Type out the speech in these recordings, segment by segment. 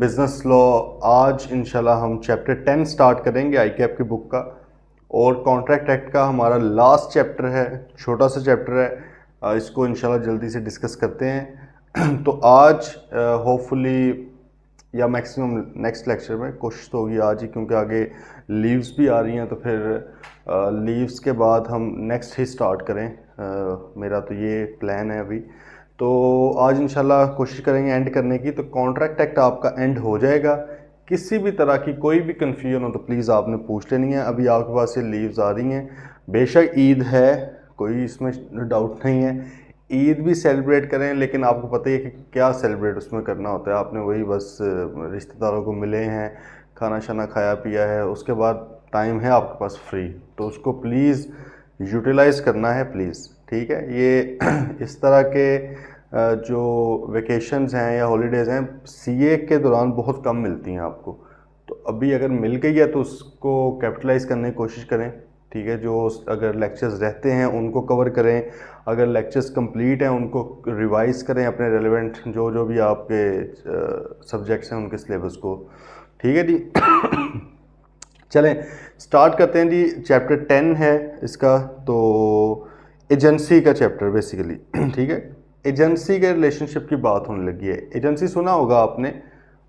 Business law. आज इंशाल्लाह हम चैप्टर 10 स्टार्ट करेंगे आईकैप की बुक का, और कॉन्ट्रैक्ट एक्ट का हमारा लास्ट चैप्टर है, छोटा सा चैप्टर है। इसको इंशाल्लाह जल्दी से डिस्कस करते हैं। तो आज होपफुली या मैक्सिमम नेक्स्ट लेक्चर में कोशिश तो होगी आज ही, क्योंकि आगे लीव्स भी आ रही हैं, तो फिर लीव्स के बाद हम नेक्स्ट ही स्टार्ट करें। मेरा तो ये प्लान है अभी। तो आज इंशाल्लाह कोशिश करेंगे एंड करने की। तो कॉन्ट्रैक्ट एक्ट आपका एंड हो जाएगा। किसी भी तरह की कोई भी कन्फ्यूजन हो तो प्लीज़ आपने पूछ लेनी है। अभी आपके पास ये लीव्स आ रही हैं, बेशक ईद है, कोई इसमें डाउट नहीं है, ईद भी सेलिब्रेट करें, लेकिन आपको पता ही है कि क्या सेलिब्रेट उसमें करना होता है। आपने वही बस रिश्तेदारों को मिले हैं, खाना शाना खाया पिया है, उसके बाद टाइम है आपके पास फ्री, तो उसको प्लीज़ यूटिलाइज़ करना है प्लीज़, ठीक है। ये इस तरह के जो वेकेशंस हैं या हॉलीडेज़ हैं सीए के दौरान बहुत कम मिलती हैं आपको। तो अभी अगर मिल गई है तो उसको कैपिटलाइज़ करने की कोशिश करें, ठीक है। जो अगर लेक्चर्स रहते हैं उनको कवर करें, अगर लेक्चर्स कंप्लीट हैं उनको रिवाइज करें, अपने रेलेवेंट जो जो भी आपके सब्जेक्ट्स हैं उनके सिलेबस को, ठीक है जी। चलें स्टार्ट करते हैं जी। चैप्टर 10 है इसका, तो एजेंसी का चैप्टर बेसिकली, ठीक है। एजेंसी के रिलेशनशिप की बात होने लगी है। एजेंसी सुना होगा आपने,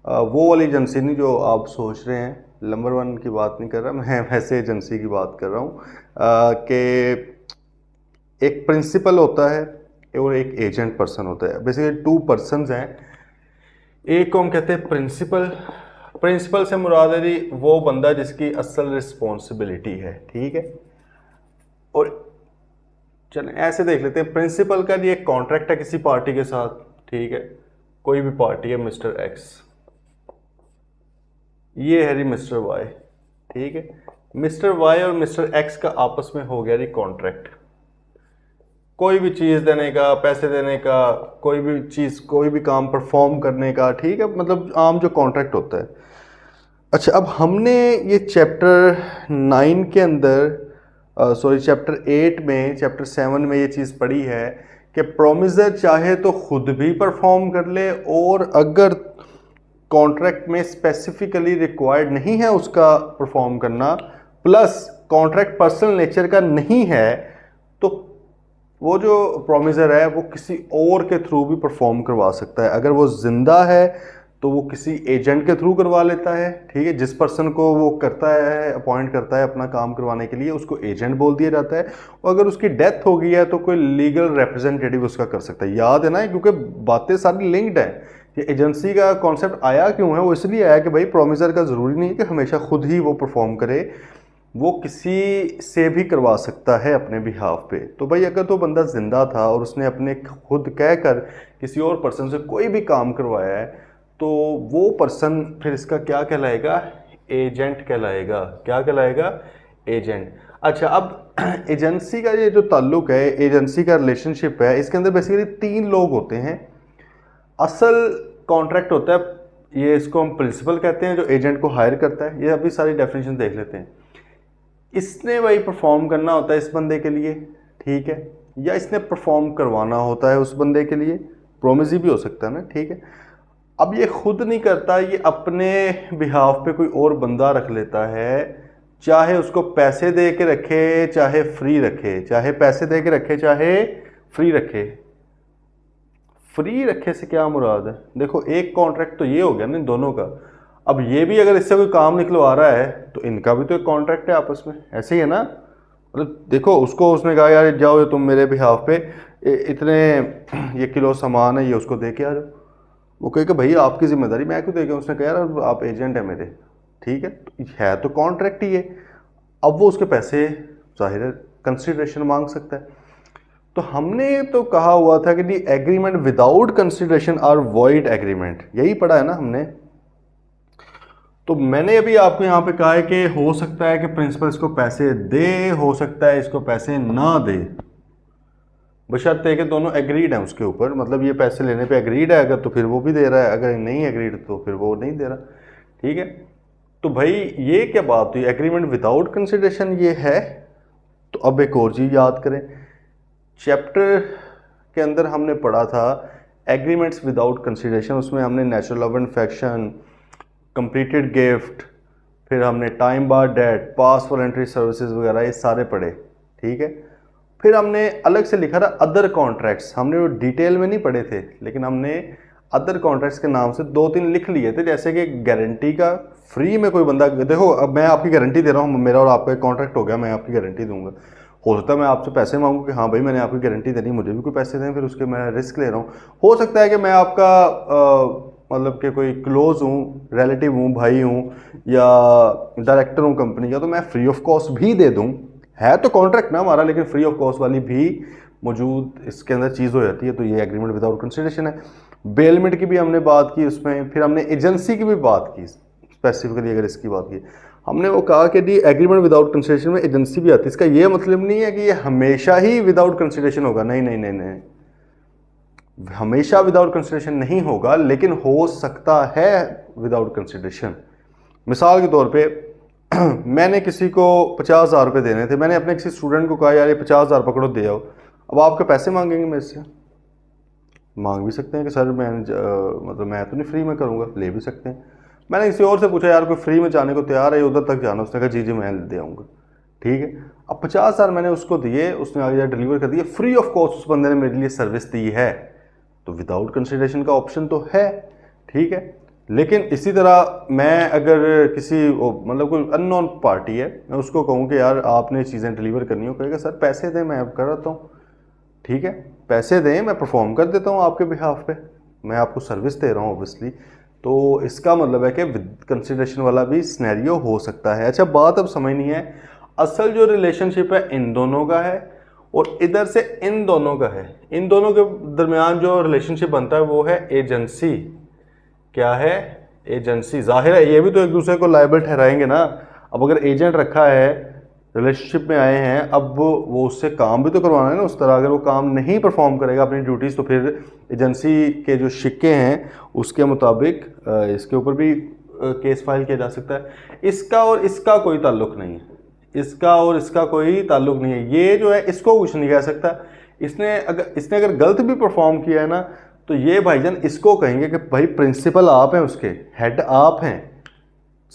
वो वाली एजेंसी नहीं जो आप सोच रहे हैं, नंबर 1 की बात नहीं कर रहा मैं, वैसे एजेंसी की बात कर रहा हूँ कि एक प्रिंसिपल होता है और एक एजेंट पर्सन होता है। बेसिकली 2 पर्सन्स हैं। एक को हम कहते हैं प्रिंसिपल। प्रिंसिपल से मुराद है जी वो बंदा जिसकी असल रिस्पॉन्सिबिलिटी है, ठीक है। और चलें ऐसे देख लेते हैं, प्रिंसिपल का जी एक कॉन्ट्रैक्ट है किसी पार्टी के साथ, ठीक है। कोई भी पार्टी है, मिस्टर एक्स, ये है जी मिस्टर वाई, ठीक है। मिस्टर वाई और मिस्टर एक्स का आपस में हो गया जी कॉन्ट्रैक्ट, कोई भी चीज़ देने का, पैसे देने का, कोई भी चीज़, कोई भी काम परफॉर्म करने का, ठीक है। मतलब आम जो कॉन्ट्रैक्ट होता है। अच्छा, अब हमने ये चैप्टर 9 के अंदर सॉरी चैप्टर 8 में, चैप्टर 7 में ये चीज़ पढ़ी है कि प्रोमिसर चाहे तो खुद भी परफॉर्म कर ले, और अगर कॉन्ट्रैक्ट में स्पेसिफिकली रिक्वायर्ड नहीं है उसका परफॉर्म करना, प्लस कॉन्ट्रैक्ट पर्सनल नेचर का नहीं है, तो वो जो प्रोमिसर है वो किसी और के थ्रू भी परफॉर्म करवा सकता है। अगर वो जिंदा है तो वो किसी एजेंट के थ्रू करवा लेता है, ठीक है। जिस पर्सन को वो करता है, अपॉइंट करता है अपना काम करवाने के लिए, उसको एजेंट बोल दिया जाता है। और अगर उसकी डेथ हो गई है तो कोई लीगल रिप्रेजेंटेटिव उसका कर सकता है। याद है ना, क्योंकि बातें सारी लिंक्ड हैं। ये एजेंसी का कॉन्सेप्ट आया क्यों है, वो इसलिए आया कि भाई प्रोमिसर का ज़रूरी नहीं है कि हमेशा खुद ही वो परफॉर्म करे, वो किसी से भी करवा सकता है अपने बिहाफ पे। तो भाई अगर तो बंदा जिंदा था और उसने अपने खुद कहकर किसी और पर्सन से कोई भी काम करवाया है, तो वो पर्सन फिर इसका क्या कहलाएगा, एजेंट कहलाएगा। क्या कहलाएगा, एजेंट। अच्छा, अब एजेंसी का ये जो ताल्लुक है, एजेंसी का रिलेशनशिप है, इसके अंदर बेसिकली 3 लोग होते हैं। असल कॉन्ट्रैक्ट होता है, ये इसको हम प्रिंसिपल कहते हैं जो एजेंट को हायर करता है। ये अभी सारी डेफिनेशन देख लेते हैं। इसने वही परफॉर्म करना होता है इस बंदे के लिए, ठीक है, या इसने परफॉर्म करवाना होता है उस बंदे के लिए, प्रोमिस भी हो सकता है ना, ठीक है। अब ये खुद नहीं करता, ये अपने बिहाफ पे कोई और बंदा रख लेता है, चाहे उसको पैसे दे के रखे चाहे फ्री रखे, चाहे पैसे दे के रखे चाहे फ्री रखे। फ्री रखे से क्या मुराद है, देखो एक कॉन्ट्रैक्ट तो ये हो गया ना दोनों का। अब ये भी अगर इससे कोई काम निकलवा रहा है तो इनका भी तो एक कॉन्ट्रैक्ट है आपस में, ऐसे ही है ना। मतलब देखो, उसको उसने कहा यार जाओ तुम मेरे बिहाफ पे इतने ये किलो सामान है ये उसको दे के आ जाओ। वो कहे कि भाई आपकी जिम्मेदारी, मैं क्यों दे गया। उसने कहा यार आप एजेंट है मेरे, ठीक है तो कॉन्ट्रैक्ट ही है। अब वो उसके पैसे जाहिर है कंसिडरेशन मांग सकता है। तो हमने तो कहा हुआ था कि the agreement without consideration are void agreement, यही पढ़ा है ना हमने। तो मैंने अभी आपको यहाँ पे कहा है कि हो सकता है कि प्रिंसिपल इसको पैसे दे, हो सकता है इसको पैसे ना दे, बशर्ते कि दोनों एग्रीड हैं उसके ऊपर। मतलब ये पैसे लेने पे एग्रीड है अगर, तो फिर वो भी दे रहा है, अगर नहीं एग्रीड तो फिर वो नहीं दे रहा, ठीक है। तो भाई ये क्या बात हुई, एग्रीमेंट विदाउट कंसिडरेशन ये है। तो अब एक और चीज़ याद करें, चैप्टर के अंदर हमने पढ़ा था एग्रीमेंट्स विदाउट कंसिडरेशन, उसमें हमने natural love and affection, completed gift, फिर हमने टाइम बार डेट, पास वॉलंटरी सर्विसेज वगैरह ये सारे पढ़े, ठीक है। फिर हमने अलग से लिखा था अदर कॉन्ट्रैक्ट्स, हमने वो डिटेल में नहीं पढ़े थे, लेकिन हमने अदर कॉन्ट्रैक्ट्स के नाम से 2-3 लिख लिए थे। जैसे कि गारंटी का, फ्री में कोई बंदा, देखो अब मैं आपकी गारंटी दे रहा हूँ, मेरा और आपका एक कॉन्ट्रैक्ट हो गया, मैं आपकी गारंटी दूंगा। हो सकता है मैं आपसे पैसे मांगूँ कि हाँ भाई मैंने आपकी गारंटी देनी, मुझे भी कोई पैसे दें, फिर उसके मैं रिस्क ले रहा हूँ। हो सकता है कि मैं आपका मतलब कि कोई क्लोज हूँ, रिलेटिव हूँ, भाई हूँ या डायरेक्टर हूँ कंपनी का, तो मैं फ्री ऑफ कॉस्ट भी दे दूँ। है तो कॉन्ट्रैक्ट ना हमारा, लेकिन फ्री ऑफ कॉस्ट वाली भी मौजूद इसके अंदर चीज़ हो जाती है, तो ये एग्रीमेंट विदाउट कंसिडरेशन है। बेलमेंट की भी हमने बात की उसमें, फिर हमने एजेंसी की भी बात की, स्पेसिफिकली अगर इसकी बात की हमने, वो कहा कि दी एग्रीमेंट विदाउट कंसिडरेशन में एजेंसी भी आती है। इसका ये मतलब नहीं है कि ये हमेशा ही विदाउट कंसिडरेशन होगा, नहीं नहीं नहीं नहीं, हमेशा विदाउट कंसिडरेशन नहीं होगा, लेकिन हो सकता है विदाउट कंसिडरेशन। मिसाल के तौर पे मैंने किसी को 50,000 रुपये देने थे, मैंने अपने किसी स्टूडेंट को कहा यार ये 50,000 पकड़ो दे आओ। अब आपके पैसे मांगेंगे मेरे से, मांग भी सकते हैं कि सर मैं मतलब मैं तो नहीं फ्री में करूँगा, ले भी सकते हैं। मैंने किसी और से पूछा यार कोई फ्री में जाने को तैयार है, उधर तक जाना, उसने कहा जी जी मैं दे आऊँगा, ठीक है। अब 50,000 मैंने उसको दिए, उसने आगे डिलीवर कर दिए, फ्री ऑफ कॉस्ट उस बंदे ने मेरे लिए सर्विस दी है, तो विदाउट कंसिडरेशन का ऑप्शन तो है, ठीक है। लेकिन इसी तरह मैं अगर किसी मतलब कोई अननोन पार्टी है, मैं उसको कहूँ कि यार आपने चीज़ें डिलीवर करनी हो, कहेगा सर पैसे दें मैं अब कर रहा हूँ, ठीक है, पैसे दें मैं परफॉर्म कर देता हूँ आपके बिहाफ पे, मैं आपको सर्विस दे रहा हूँ ऑब्वियसली। तो इसका मतलब है कि विद कंसिडरेशन वाला भी सिनेरियो हो सकता है। अच्छा बात अब समझनी है, असल जो रिलेशनशिप है इन दोनों का है और इधर से इन दोनों का है। इन दोनों के दरमियान जो रिलेशनशिप बनता है वो है एजेंसी। क्या है? एजेंसी। जाहिर है ये भी तो एक दूसरे को लायबल ठहराएंगे ना। अब अगर एजेंट रखा है, रिलेशनशिप में आए हैं, अब वो उससे काम भी तो करवाना है ना उस तरह। अगर वो काम नहीं परफॉर्म करेगा अपनी ड्यूटीज़, तो फिर एजेंसी के जो शिक्के हैं उसके मुताबिक इसके ऊपर भी केस फाइल किया जा सकता है। इसका और इसका कोई ताल्लुक नहीं है, इसका और इसका कोई ताल्लुक नहीं है। ये जो है इसको कुछ नहीं कह सकता। इसने अगर गलत भी परफॉर्म किया है ना, तो ये भाईजान इसको कहेंगे कि भाई प्रिंसिपल आप हैं, उसके हेड आप हैं,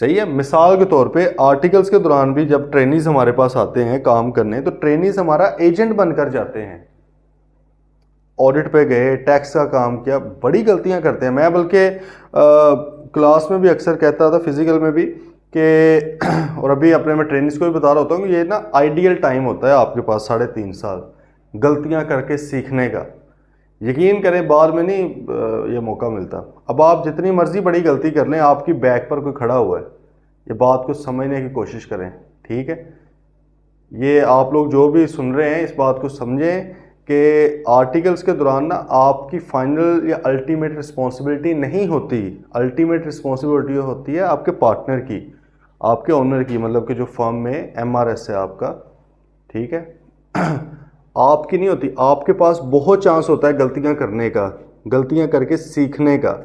सही है। मिसाल के तौर पे आर्टिकल्स के दौरान भी जब ट्रेनीज हमारे पास आते हैं काम करने, तो ट्रेनीज हमारा एजेंट बनकर जाते हैं। ऑडिट पे गए, टैक्स का काम किया, बड़ी गलतियां करते हैं। मैं बल्कि क्लास में भी अक्सर कहता था, फिजिकल में भी, कि और अभी अपने मैं ट्रेनिंग्स को भी बता रहा होता हूँ कि ये ना आइडियल टाइम होता है आपके पास 3.5 साल गलतियां करके सीखने का। यकीन करें बाद में नहीं ये मौका मिलता। अब आप जितनी मर्जी बड़ी गलती कर लें, आपकी बैक पर कोई खड़ा हुआ है, ये बात को समझने की कोशिश करें, ठीक है। ये आप लोग जो भी सुन रहे हैं इस बात को समझें कि आर्टिकल्स के दौरान ना आपकी फाइनल या अल्टीमेट रिस्पॉन्सिबिलिटी नहीं होती। अल्टीमेट रिस्पॉन्सिबिलिटी होती है आपके पार्टनर की, आपके ओनर की, मतलब कि जो फर्म में MRS है आपका, ठीक है, आपकी नहीं होती। आपके पास बहुत चांस होता है गलतियां करने का, गलतियां करके सीखने का।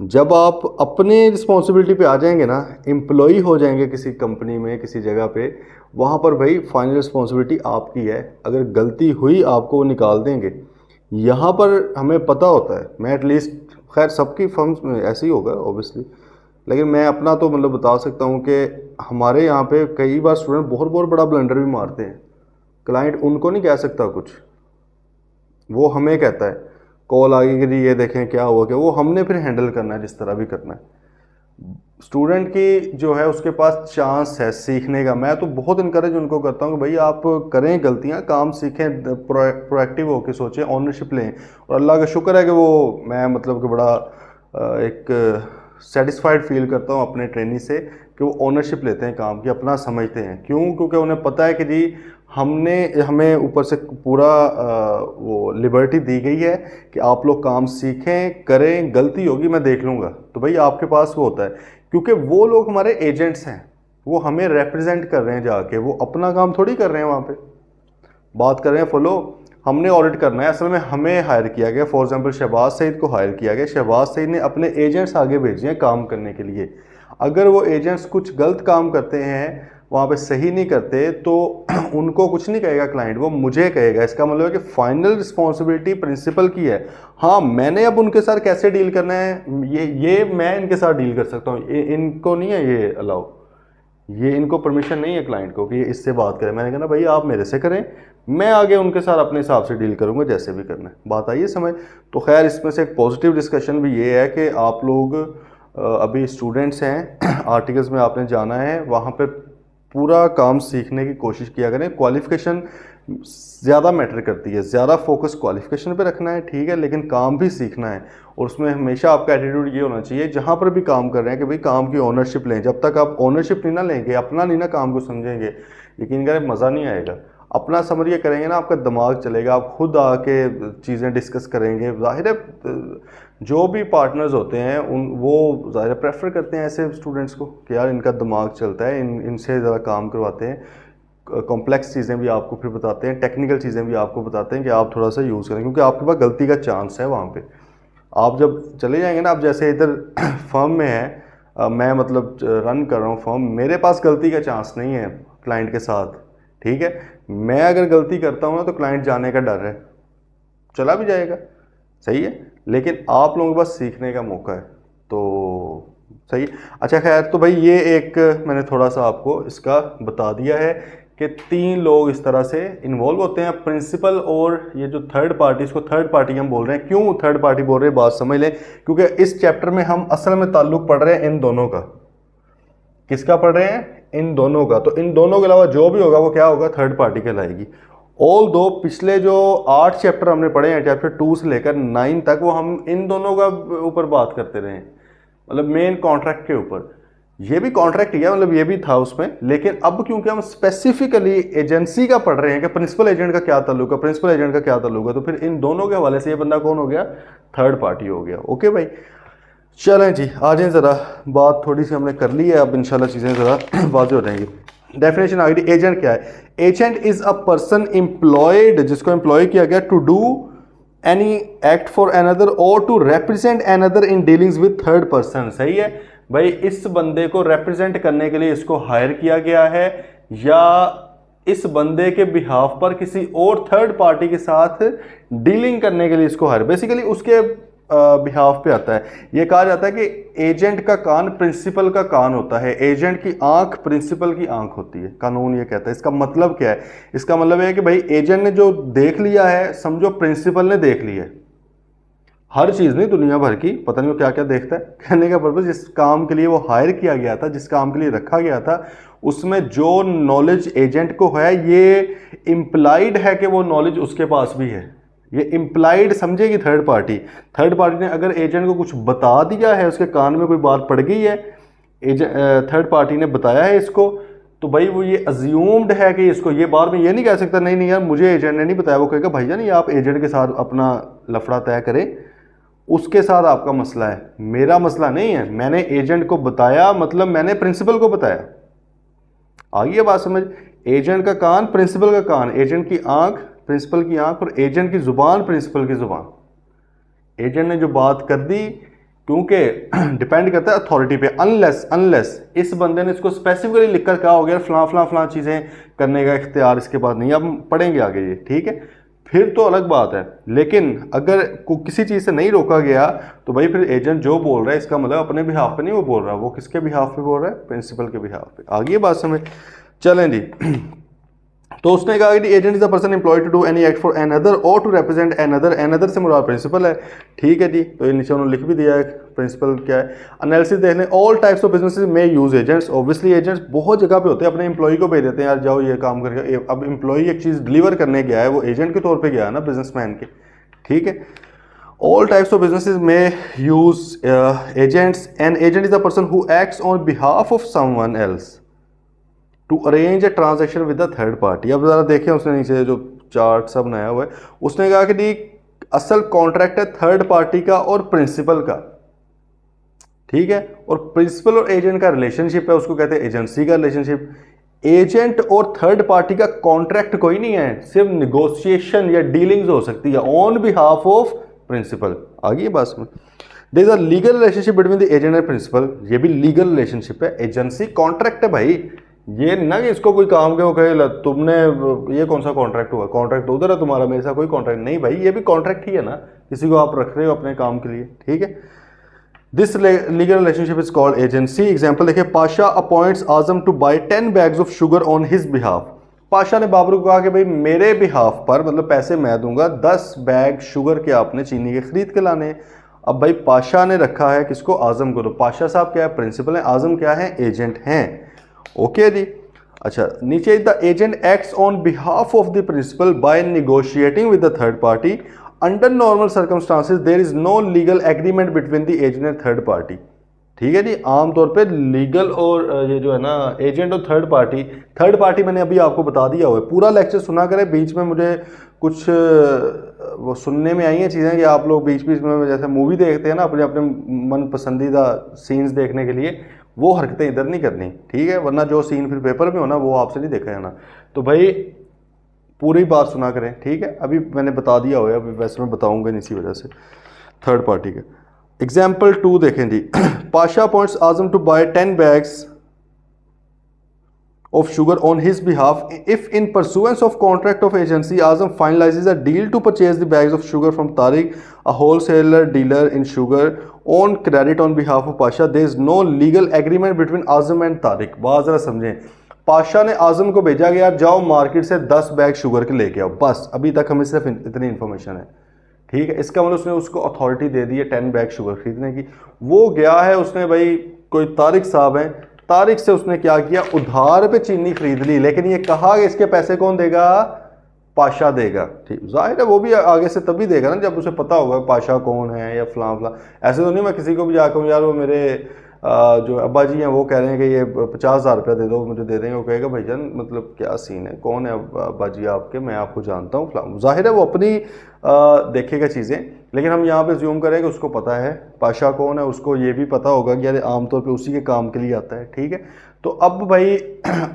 जब आप अपने रिस्पॉन्सिबिलिटी पे आ जाएंगे ना, एम्प्लॉई हो जाएंगे किसी कंपनी में, किसी जगह पे, वहाँ पर भाई फाइनल रिस्पॉन्सिबिलिटी आपकी है। अगर गलती हुई आपको वो निकाल देंगे। यहाँ पर हमें पता होता है, मैं एटलीस्ट, खैर सबकी फर्म्स में ऐसे ही होगा ऑब्वियसली, लेकिन मैं अपना तो मतलब बता सकता हूँ कि हमारे यहाँ पे कई बार स्टूडेंट बहुत बहुत बड़ा ब्लंडर भी मारते हैं। क्लाइंट उनको नहीं कह सकता कुछ, वो हमें कहता है, कॉल आ गई कि जी ये देखें क्या हुआ, क्या वो हमने फिर हैंडल करना है जिस तरह भी करना है। स्टूडेंट की जो है उसके पास चांस है सीखने का। मैं तो बहुत इनकरेज उनको करता हूँ कि भाई आप करें गलतियाँ, काम सीखें, प्रोएक्टिव होकर सोचें, ऑनरशिप लें। और अल्लाह का शुक्र है कि वो मैं मतलब कि बड़ा एक सेटिस्फाइड फील करता हूँ अपने ट्रेनी से कि वो ओनरशिप लेते हैं काम की, अपना समझते हैं। क्यों? क्योंकि उन्हें पता है कि जी हमें ऊपर से पूरा वो लिबर्टी दी गई है कि आप लोग काम सीखें, करें, गलती होगी मैं देख लूँगा। तो भाई आपके पास वो होता है, क्योंकि वो लोग हमारे एजेंट्स हैं, वो हमें रिप्रेजेंट कर रहे हैं जाके, वो अपना काम थोड़ी कर रहे हैं वहाँ पे। बात कर रहे हैं फॉलो, हमने ऑडिट करना है, असल में हमें हायर किया गया। फॉर एग्जांपल शहबाज सईद को हायर किया गया, शहबाज सईद ने अपने एजेंट्स आगे भेजे हैं काम करने के लिए। अगर वो एजेंट्स कुछ गलत काम करते हैं वहाँ पे सही नहीं करते तो उनको कुछ नहीं कहेगा क्लाइंट, वो मुझे कहेगा। इसका मतलब है कि फाइनल रिस्पॉन्सिबिलिटी प्रिंसिपल की है। हाँ, मैंने अब उनके साथ कैसे डील करना है ये मैं इनके साथ डील कर सकता हूँ, इनको नहीं है ये अलाउ, ये इनको परमिशन नहीं है क्लाइंट को कि ये इससे बात करें। मैंने कहा ना भाई आप मेरे से करें, मैं आगे उनके साथ अपने हिसाब से डील करूँगा जैसे भी करना है। बात आई है समझ? तो खैर इसमें से एक पॉजिटिव डिस्कशन भी ये है कि आप लोग अभी स्टूडेंट्स हैं, आर्टिकल्स में आपने जाना है, वहाँ पे पूरा काम सीखने की कोशिश किया करें। क्वालिफिकेशन ज़्यादा मैटर करती है, ज़्यादा फोकस क्वालिफिकेशन पे रखना है, ठीक है, लेकिन काम भी सीखना है। और उसमें हमेशा आपका एटीट्यूड ये होना चाहिए जहाँ पर भी काम कर रहे हैं कि भाई काम की ओनरशिप लें। जब तक आप ओनरशिप नहीं ना लेंगे, अपना नहीं ना काम को समझेंगे, यकीन करें मज़ा नहीं आएगा। अपना समझ के करेंगे ना, आपका दिमाग चलेगा, आप खुद आके चीज़ें डिस्कस करेंगे। ज़ाहिर है जो भी पार्टनर्स होते हैं वो ज़ाहिर प्रेफर करते हैं ऐसे स्टूडेंट्स को कि यार इनका दिमाग चलता है, इनसे ज़रा काम करवाते हैं। कॉम्प्लेक्स चीज़ें भी आपको फिर बताते हैं, टेक्निकल चीज़ें भी आपको बताते हैं कि आप थोड़ा सा यूज़ करें, क्योंकि आपके पास गलती का चांस है वहाँ पे। आप जब चले जाएंगे ना, आप जैसे इधर फर्म में है, मैं मतलब रन कर रहा हूँ फर्म, मेरे पास गलती का चांस नहीं है क्लाइंट के साथ, ठीक है। मैं अगर गलती करता हूँ ना तो क्लाइंट जाने का डर है, चला भी जाएगा, सही है, लेकिन आप लोगों के पास सीखने का मौका है, तो सही। अच्छा खैर, तो भाई ये एक मैंने थोड़ा सा आपको इसका बता दिया है कि 3 लोग इस तरह से इन्वॉल्व होते हैं, प्रिंसिपल और ये जो थर्ड पार्टी, इसको थर्ड पार्टी हम बोल रहे हैं। क्यों थर्ड पार्टी बोल रहे हैं, बात समझ लें, क्योंकि इस चैप्टर में हम असल में ताल्लुक पढ़ रहे हैं इन दोनों का। किसका पढ़ रहे हैं? इन दोनों का। तो इन दोनों के अलावा जो भी होगा वो क्या होगा? थर्ड पार्टी कहलाएगी। ऑल दो पिछले जो 8 चैप्टर हमने पढ़े हैं, चैप्टर 2 से लेकर 9 तक, वो हम इन दोनों का ऊपर बात करते रहे, मतलब मेन कॉन्ट्रैक्ट के ऊपर। ये भी कॉन्ट्रैक्ट ही है, मतलब ये भी था उसमें, लेकिन अब क्योंकि हम स्पेसिफिकली एजेंसी का पढ़ रहे हैं कि प्रिंसिपल एजेंट का क्या ताल्लुक है, प्रिंसिपल एजेंट का क्या ताल्लुक है, तो फिर इन दोनों के हवाले से ये बंदा कौन हो गया? थर्ड पार्टी हो गया। ओके भाई, चलें जी, आ जाएं ज़रा, बात थोड़ी सी हमने कर ली है, अब इंशाल्लाह चीज़ें ज़रा वाज़ेह हो जाएंगी। डेफिनेशन आ गई। एजेंट क्या है? Agent is a person employed, जिसको एम्प्लॉय किया गया to do any act for another और to represent another in dealings with third person. सही है भाई, इस बंदे को रिप्रेजेंट करने के लिए इसको हायर किया गया है, या इस बंदे के बिहाफ पर किसी और थर्ड पार्टी के साथ डीलिंग करने के लिए इसको हायर, बेसिकली उसके बिहाफ पे आता है। ये कहा जाता है कि एजेंट का कान प्रिंसिपल का कान होता है, एजेंट की आंख प्रिंसिपल की आंख होती है, कानून ये कहता है। इसका मतलब क्या है? इसका मतलब है कि भाई एजेंट ने जो देख लिया है, समझो प्रिंसिपल ने देख लिया है। हर चीज़ नहीं, दुनिया भर की, पता नहीं वो क्या क्या देखता है। कहने का पर्पज, जिस काम के लिए वो हायर किया गया था, जिस काम के लिए रखा गया था, उसमें जो नॉलेज एजेंट को है, ये इम्प्लाइड है कि वो नॉलेज उसके पास भी है। ये इम्प्लाइड समझेगी थर्ड पार्टी। थर्ड पार्टी ने अगर एजेंट को कुछ बता दिया है, उसके कान में कोई बात पड़ गई है, थर्ड पार्टी ने बताया है इसको, तो भाई वो ये अज्यूम्ड है कि इसको, ये बार में ये नहीं कह सकता नहीं नहीं यार मुझे एजेंट ने नहीं बताया। वो कहेगा भाईजान ये आप एजेंट के साथ अपना लफड़ा तय करें, उसके साथ आपका मसला है, मेरा मसला नहीं है। मैंने एजेंट को बताया, मतलब मैंने प्रिंसिपल को बताया। आगे बात समझ। एजेंट का कान प्रिंसिपल का कान, एजेंट की आंख प्रिंसिपल की आंख, और एजेंट की जुबान प्रिंसिपल की जुबान। एजेंट ने जो बात कर दी, क्योंकि डिपेंड करता है अथॉरिटी पे, अनलेस इस बंदे ने इसको स्पेसिफिकली लिखकर कहा हो गया फलां चीज़ें करने का इख्तियार इसके पास नहीं है। अब पढ़ेंगे आगे ये, ठीक है, फिर तो अलग बात है। लेकिन अगर किसी चीज़ से नहीं रोका गया तो भाई फिर एजेंट जो बोल रहा है, इसका मतलब अपने बिहाफ पे नहीं वो बोल रहा, वो किसके बिहाफ पे बोल रहा है? प्रिंसिपल के बिहाफ पे। आगे बात समझ। चलें जी, तो उसने कहा कि agent is the person employed to do any act for another और टू रिप्रेजेंट अनदर। अनदर से मुराद प्रिंसिपल है, ठीक है जी। तो ये नीचे उन्होंने लिख भी दिया है प्रिंसिपल क्या है। एनालिसिस देख लें। ऑल टाइप्स ऑफ बिजनेसेस में यूज एजेंट्स। ऑब्वियसली एजेंट्स बहुत जगह पे होते हैं, अपने एम्प्लॉय को भेज देते हैं, यार जाओ ये काम करके। अब एम्प्लॉय एक चीज़ डिलीवर करने गया है, वो एजेंट के तौर पर गया है ना बिजनेसमैन के, ठीक है। All types of businesses may use agents. An agent is the person who acts on behalf of someone else to arrange a transaction with the third party. अब ज़रा देखें, उसने नीचे जो चार्ट सब बनाया हुआ है, उसने कहा कि जी असल कॉन्ट्रैक्ट है थर्ड पार्टी का और प्रिंसिपल का, ठीक है। और प्रिंसिपल और एजेंट का रिलेशनशिप है, उसको कहते हैं एजेंसी का रिलेशनशिप। एजेंट और थर्ड पार्टी का कॉन्ट्रैक्ट कोई नहीं है, सिर्फ निगोशिएशन या डीलिंग्स हो सकती है ऑन बिहाफ ऑफ प्रिंसिपल। आगे बात में there is a legal relationship between the agent and principal. ये भी लीगल रिलेशनशिप है, एजेंसी कॉन्ट्रैक्ट है भाई, ये नहीं ना कि इसको कोई काम के वो कहे तुमने ये कौन सा कॉन्ट्रैक्ट हुआ, कॉन्ट्रैक्ट तो उधर है तुम्हारा, मेरे साथ कोई कॉन्ट्रैक्ट नहीं भाई, ये भी कॉन्ट्रैक्ट ही है ना, किसी को आप रख रहे हो अपने काम के लिए, ठीक है। This legal relationship is called agency. Example देखिए, Pasha appoints Azam to buy 10 bags of sugar on his behalf. Pasha ने बाबर को कहा कि भाई मेरे बिहाफ पर, मतलब पैसे मैं दूंगा, 10 बैग शुगर के आपने चीनी के खरीद के लाने। अब भाई पाशा ने रखा है किसको, आजम को। तो पाशा साहब क्या है, प्रिंसिपल है, आजम क्या है, एजेंट हैं। ओके जी। अच्छा नीचे, the agent acts on behalf of the principal by negotiating with the third party. Under normal circumstances there is no legal agreement between the agent and third party. ठीक है जी। आमतौर पे लीगल और ये जो है ना एजेंट और थर्ड पार्टी मैंने अभी आपको बता दिया हुआ है। पूरा लेक्चर सुना करें, बीच में मुझे कुछ वो सुनने में आई हैं चीज़ें कि आप लोग बीच बीच में जैसे मूवी देखते हैं ना अपने अपने मन पसंदीदा सीन्स देखने के लिए, वो हरकतें इधर नहीं करनी, ठीक है, वरना जो सीन फिर पेपर में हो ना वो आपसे नहीं देखा जाना। तो भाई पूरी बात सुना करें, ठीक है। अभी मैंने बता दिया हुआ है, अभी वैसे मैं बताऊंगा इसी वजह से थर्ड पार्टी का। एग्जाम्पल 2 देखें जी। Pasha appoints Azam to buy 10 bags of sugar on his behalf if in pursuance of contract of agency Azam finalizes a deal to purchase the bags of sugar from Tariq, a wholesaler dealer in sugar, on credit on behalf of Pasha. There is no legal agreement between Azam and Tariq। बात जरा समझें, पाशा ने आजम को भेजा कि यार जाओ market से 10 बैग शुगर के लेके आओ, बस अभी तक हमें सिर्फ इतनी इन्फॉर्मेशन है, ठीक है। इसका मतलब उसने उसको अथॉरिटी दे दी है 10 बैग शुगर खरीदने की। वो गया है, उसने भाई कोई तारिक साहब हैं, तारिक से उसने क्या किया, उधार पे चीनी खरीद ली, लेकिन ये कहा कि इसके पैसे कौन देगा, पाशा देगा। ठीक, जाहिर है वो भी आगे से तभी देगा ना जब उसे पता होगा पाशा कौन है या फलां फलां। ऐसे तो नहीं मैं किसी को भी जाकर यार वो मेरे जो अब्बा जी हैं वो कह रहे हैं कि ये 50,000 रुपया दे दो, मुझे दे देंगे। वो कहेगा भाईजान मतलब क्या सीन है, कौन है अब्बा जी आपके, मैं आपको जानता हूँ फलां। जाहिर है वो अपनी देखेगा चीज़ें, लेकिन हम यहाँ पे ज्यूम करें कि उसको पता है पाशा कौन है, उसको ये भी पता होगा कि यार आमतौर पे उसी के काम के लिए आता है, ठीक है। तो अब भाई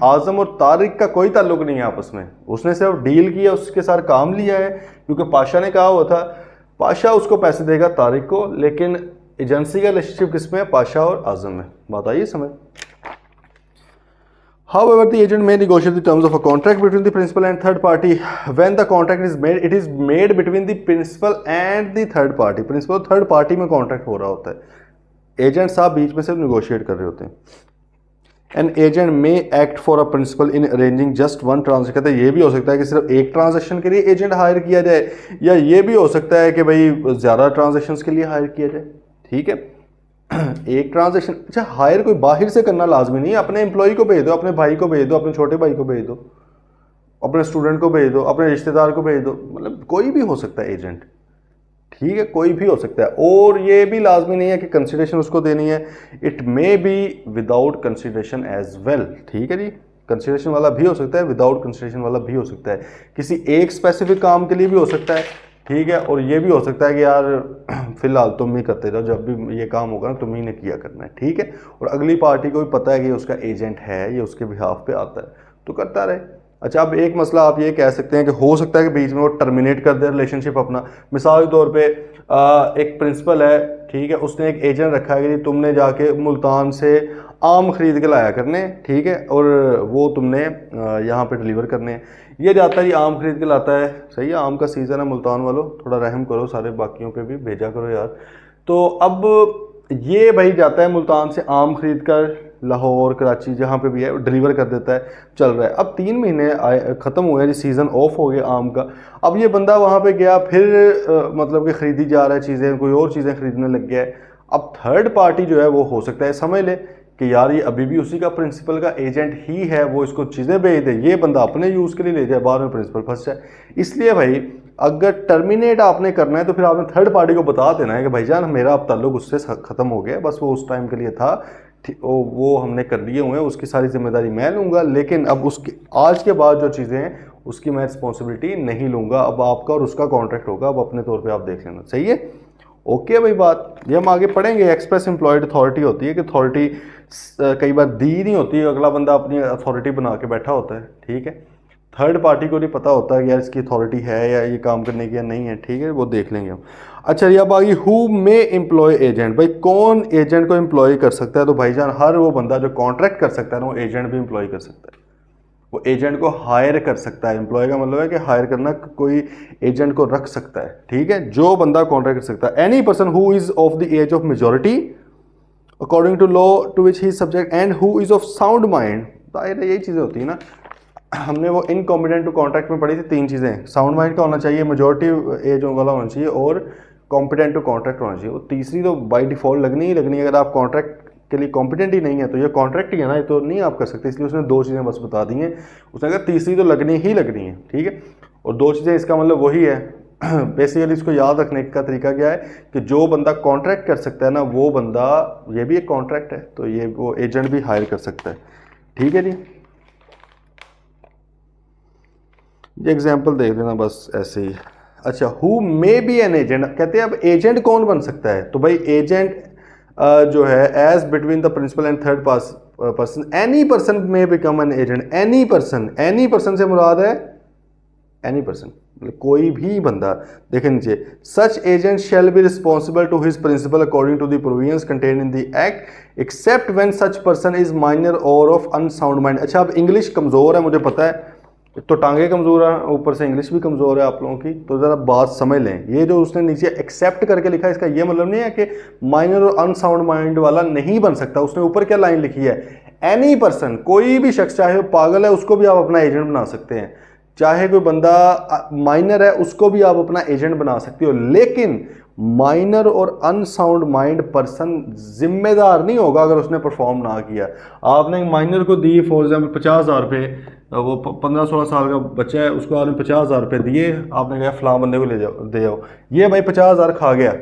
आजम और तारिक का कोई ताल्लुक नहीं है आपस में, उसने सिर्फ डील किया, उसके साथ काम लिया है, क्योंकि पाशा ने कहा हुआ था पाशा उसको पैसे देगा तारिक को, लेकिन एजेंसी का रिलेशनशिप किसमें है, पाशा और आजम में। बात आइए समझ। However, the agent may negotiate the terms of a contract between the principal and third party. When the contract is made, it is made between the principal and the third party. Principal और third party में contract हो रहा होता है, agent साहब बीच में सिर्फ negotiate कर रहे होते हैं। An agent may act for a principal in arranging just one transaction। कहते हैं ये भी हो सकता है कि सिर्फ एक ट्रांजेक्शन के लिए एजेंट हायर किया जाए, या ये भी हो सकता है कि भाई ज़्यादा ट्रांजेक्शन्स के लिए हायर किया जाए, ठीक है। एक ट्रांजेक्शन, अच्छा हायर कोई बाहर से करना लाजमी नहीं है, अपने एम्प्लॉय को भेज दो, अपने भाई को भेज दो, अपने छोटे भाई को भेज दो, अपने स्टूडेंट को भेज दो, अपने रिश्तेदार को भेज दो, मतलब कोई भी हो सकता है एजेंट, ठीक है, कोई भी हो सकता है। और ये भी लाजमी नहीं है कि कंसिडरेशन उसको देनी है, it may be without consideration as well, ठीक है जी। कंसिडरेशन वाला भी हो सकता है, विदाउट कंसिडरेशन वाला भी हो सकता है, किसी एक स्पेसिफिक काम के लिए भी हो सकता है, ठीक है। और ये भी हो सकता है कि यार फिलहाल तुम ही करते रहो, जब भी ये काम होगा ना तुम ही ने किया करना है, ठीक है। और अगली पार्टी को भी पता है कि उसका एजेंट है, ये उसके बिहाफ पे आता है तो करता रहे। अच्छा अब एक मसला आप ये कह सकते हैं कि हो सकता है कि बीच में वो टर्मिनेट कर दे रिलेशनशिप अपना। मिसाल के तौर पे एक प्रिंसिपल है, ठीक है, उसने एक एजेंट रखा है कि तुमने जाके मुल्तान से आम खरीद के लाया करने, ठीक है, और वो तुमने यहाँ पे डिलीवर करने हैं। ये जाता है, ये आम खरीद के लाता है, सही है, आम का सीज़न है, मुल्तान वालों थोड़ा रहम करो, सारे बाकियों पे भी भेजा करो यार। तो अब ये भाई जाता है मुल्तान से आम खरीद कर, लाहौर कराची जहाँ पे भी है डिलीवर कर देता है, चल रहा है। अब 3 महीने ख़त्म हुए जी, सीज़न ऑफ हो गया आम का। अब ये बंदा वहाँ पे गया, फिर मतलब कि ख़रीदी जा रहा है चीज़ें, कोई और चीज़ें ख़रीदने लग गया है। अब थर्ड पार्टी जो है वो हो सकता है समझ ले कि यार ये अभी भी उसी का प्रिंसिपल का एजेंट ही है, वो इसको चीज़ें भेज दे, ये बंदा अपने यूज़ के लिए ले जाए, बाद में प्रिंसिपल फंस जाए। इसलिए भाई अगर टर्मिनेट आपने करना है तो फिर आपने थर्ड पार्टी को बता देना है कि भाईजान मेरा अब ताल्लुक उससे ख़त्म हो गया, बस वो उस टाइम के लिए था, वो हमने कर लिए हुए हैं, उसकी सारी जिम्मेदारी मैं लूँगा, लेकिन अब उसकी आज के बाद जो चीज़ें हैं उसकी मैं रिस्पॉन्सिबिलिटी नहीं लूँगा, अब आपका और उसका कॉन्ट्रैक्ट होगा, अब अपने तौर पर आप देख लेना, सही है। ओके भाई बात ये हम आगे पढ़ेंगे। एक्सप्रेस एम्प्लॉयड अथॉरिटी होती है कि अथॉरिटी कई बार दी नहीं होती, अगला बंदा अपनी अथॉरिटी बना के बैठा होता है, ठीक है। थर्ड पार्टी को नहीं पता होता कि यार इसकी अथॉरिटी है या ये काम करने की या नहीं है, ठीक है, वो देख लेंगे हम। अच्छा ये अब आ गई हु मे एम्प्लॉय एजेंट, भाई कौन एजेंट को एम्प्लॉय कर सकता है? तो भाईजान हर वो बंदा जो कॉन्ट्रैक्ट कर सकता है ना, वो एजेंट भी एम्प्लॉय कर सकता है, वो एजेंट को हायर कर सकता है। एम्प्लॉय का मतलब है कि हायर करना, कोई एजेंट को रख सकता है, ठीक है, जो बंदा कॉन्ट्रैक्ट कर सकता है। Any person who is of the age of majority according to law to which he subject and who is of sound mind. यही चीज़ें होती है ना, हमने वो इनकॉम्पिटेंट टू कॉन्ट्रैक्ट में पढ़ी थी 3 चीज़ें, साउंड माइंड का होना चाहिए, मेजोरिटी एज वाला होना चाहिए और कॉम्पिटेंट टू कॉन्ट्रैक्ट होना चाहिए। वो तीसरी तो बाय डिफॉल्ट लगनी ही लगनी है। अगर आप कॉन्ट्रैक्ट के लिए कॉम्पिटेंट ही नहीं है तो ये कॉन्ट्रैक्ट ही है ना, ये तो नहीं आप कर सकते। इसलिए उसने 2 चीज़ें बस बता दी हैं, उसने कहा तीसरी तो लगनी ही लगनी है, ठीक है। और 2 चीज़ें इसका मतलब वही है बेसिकली इसको याद रखने का तरीका क्या है कि जो बंदा कॉन्ट्रैक्ट कर सकता है ना, वो बंदा, ये भी एक कॉन्ट्रैक्ट है, तो ये वो एजेंट भी हायर कर सकता है, ठीक है जी। ये एग्जाम्पल देख लेना बस ऐसे ही। अच्छा who may be an agent, कहते हैं अब एजेंट कौन बन सकता है? तो भाई एजेंट जो है as between the principal and third person, any person may become an agent. Any person से मुराद है एनी पर्सन, कोई भी बंदा। देखें नीचे, such agent shall be responsible to his principal according to the provisions contained in the act except when such person is minor or of unsound mind. अच्छा अब इंग्लिश कमज़ोर है, मुझे पता है, तो टांगे कमज़ोर है, ऊपर से इंग्लिश भी कमज़ोर है आप लोगों की, तो ज़रा बात समझ लें। ये जो उसने नीचे एक्सेप्ट करके लिखा है, इसका ये मतलब नहीं है कि माइनर और अनसाउंड माइंड वाला नहीं बन सकता। उसने ऊपर क्या लाइन लिखी है, एनी पर्सन, कोई भी शख्स, चाहे वो पागल है उसको भी आप अपना एजेंट बना सकते हैं, चाहे कोई बंदा माइनर है उसको भी आप अपना एजेंट बना सकते हो, लेकिन माइनर और अनसाउंड माइंड पर्सन जिम्मेदार नहीं होगा अगर उसने परफॉर्म ना किया। आपने माइनर को दी फॉर एग्जाम्पल 50,000 रुपये, वो 15-16 साल का बच्चा है, उसको आपने 50,000 रुपये दिए, आपने कहा फलां बंदे को ले जाओ, दे जाओ, ये भाई 50,000 खा गया,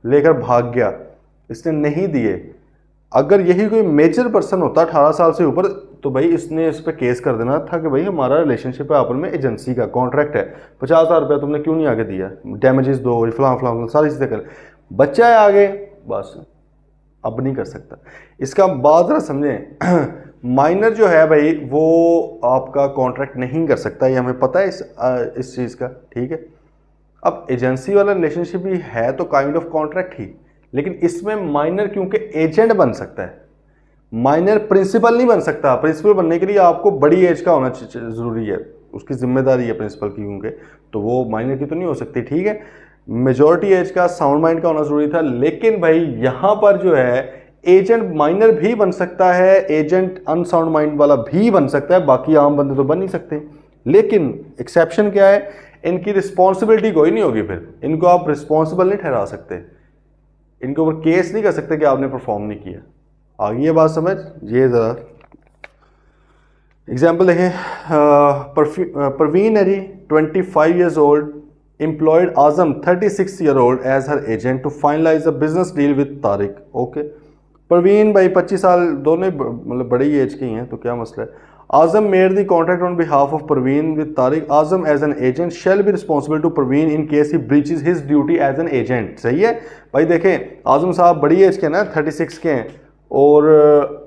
लेकर भाग गया, इसने नहीं दिए। अगर यही कोई मेजर पर्सन होता 18 साल से ऊपर, तो भाई इसने इस पर केस कर देना था कि भाई हमारा रिलेशनशिप है आपस में, एजेंसी का कॉन्ट्रैक्ट है, 50,000 रुपया तुमने क्यों नहीं आगे दिया, डैमेजेस दो, फलां फलां सारी चीज़ें कर। बच्चा है आगे, बस अब नहीं कर सकता। इसका बात जरा समझें, माइनर जो है भाई वो आपका कॉन्ट्रैक्ट नहीं कर सकता, ये हमें पता है इस चीज़ का, ठीक है। अब एजेंसी वाला रिलेशनशिप भी है तो काइंड ऑफ कॉन्ट्रैक्ट ही, लेकिन इसमें माइनर क्योंकि एजेंट बन सकता है, माइनर प्रिंसिपल नहीं बन सकता। प्रिंसिपल बनने के लिए आपको बड़ी एज का होना ज़रूरी है, उसकी जिम्मेदारी है प्रिंसिपल की, क्योंकि तो वो माइनर की तो नहीं हो सकती, ठीक है। मेजॉरिटी एज का, साउंड माइंड का होना ज़रूरी था, लेकिन भाई यहाँ पर जो है एजेंट माइनर भी बन सकता है, एजेंट अनसाउंड माइंड वाला भी बन सकता है, बाकी आम बंदे तो बन नहीं सकते। लेकिन एक्सेप्शन क्या है, इनकी रिस्पॉन्सिबिलिटी कोई नहीं होगी, फिर इनको आप रिस्पॉन्सिबल नहीं ठहरा सकते, इनके ऊपर केस नहीं कर सकते कि आपने परफॉर्म नहीं किया। आगे ये बात समझ, ये ज़रा एग्जाम्पल देखें। परवीन है जी 25 years old, employed Azam 36 year old as her agent to finalize a business deal with Tariq. Okay, Parveen भाई 25 साल, दोनों मतलब बड़ी एज की हैं, तो क्या मसला है। Azam made the contract on behalf of Parveen with Tariq. Azam as an agent shall be responsible to Parveen in case he breaches his duty as an agent. सही है भाई, देखें आजम साहब बड़ी एज के ना, 36 के हैं, और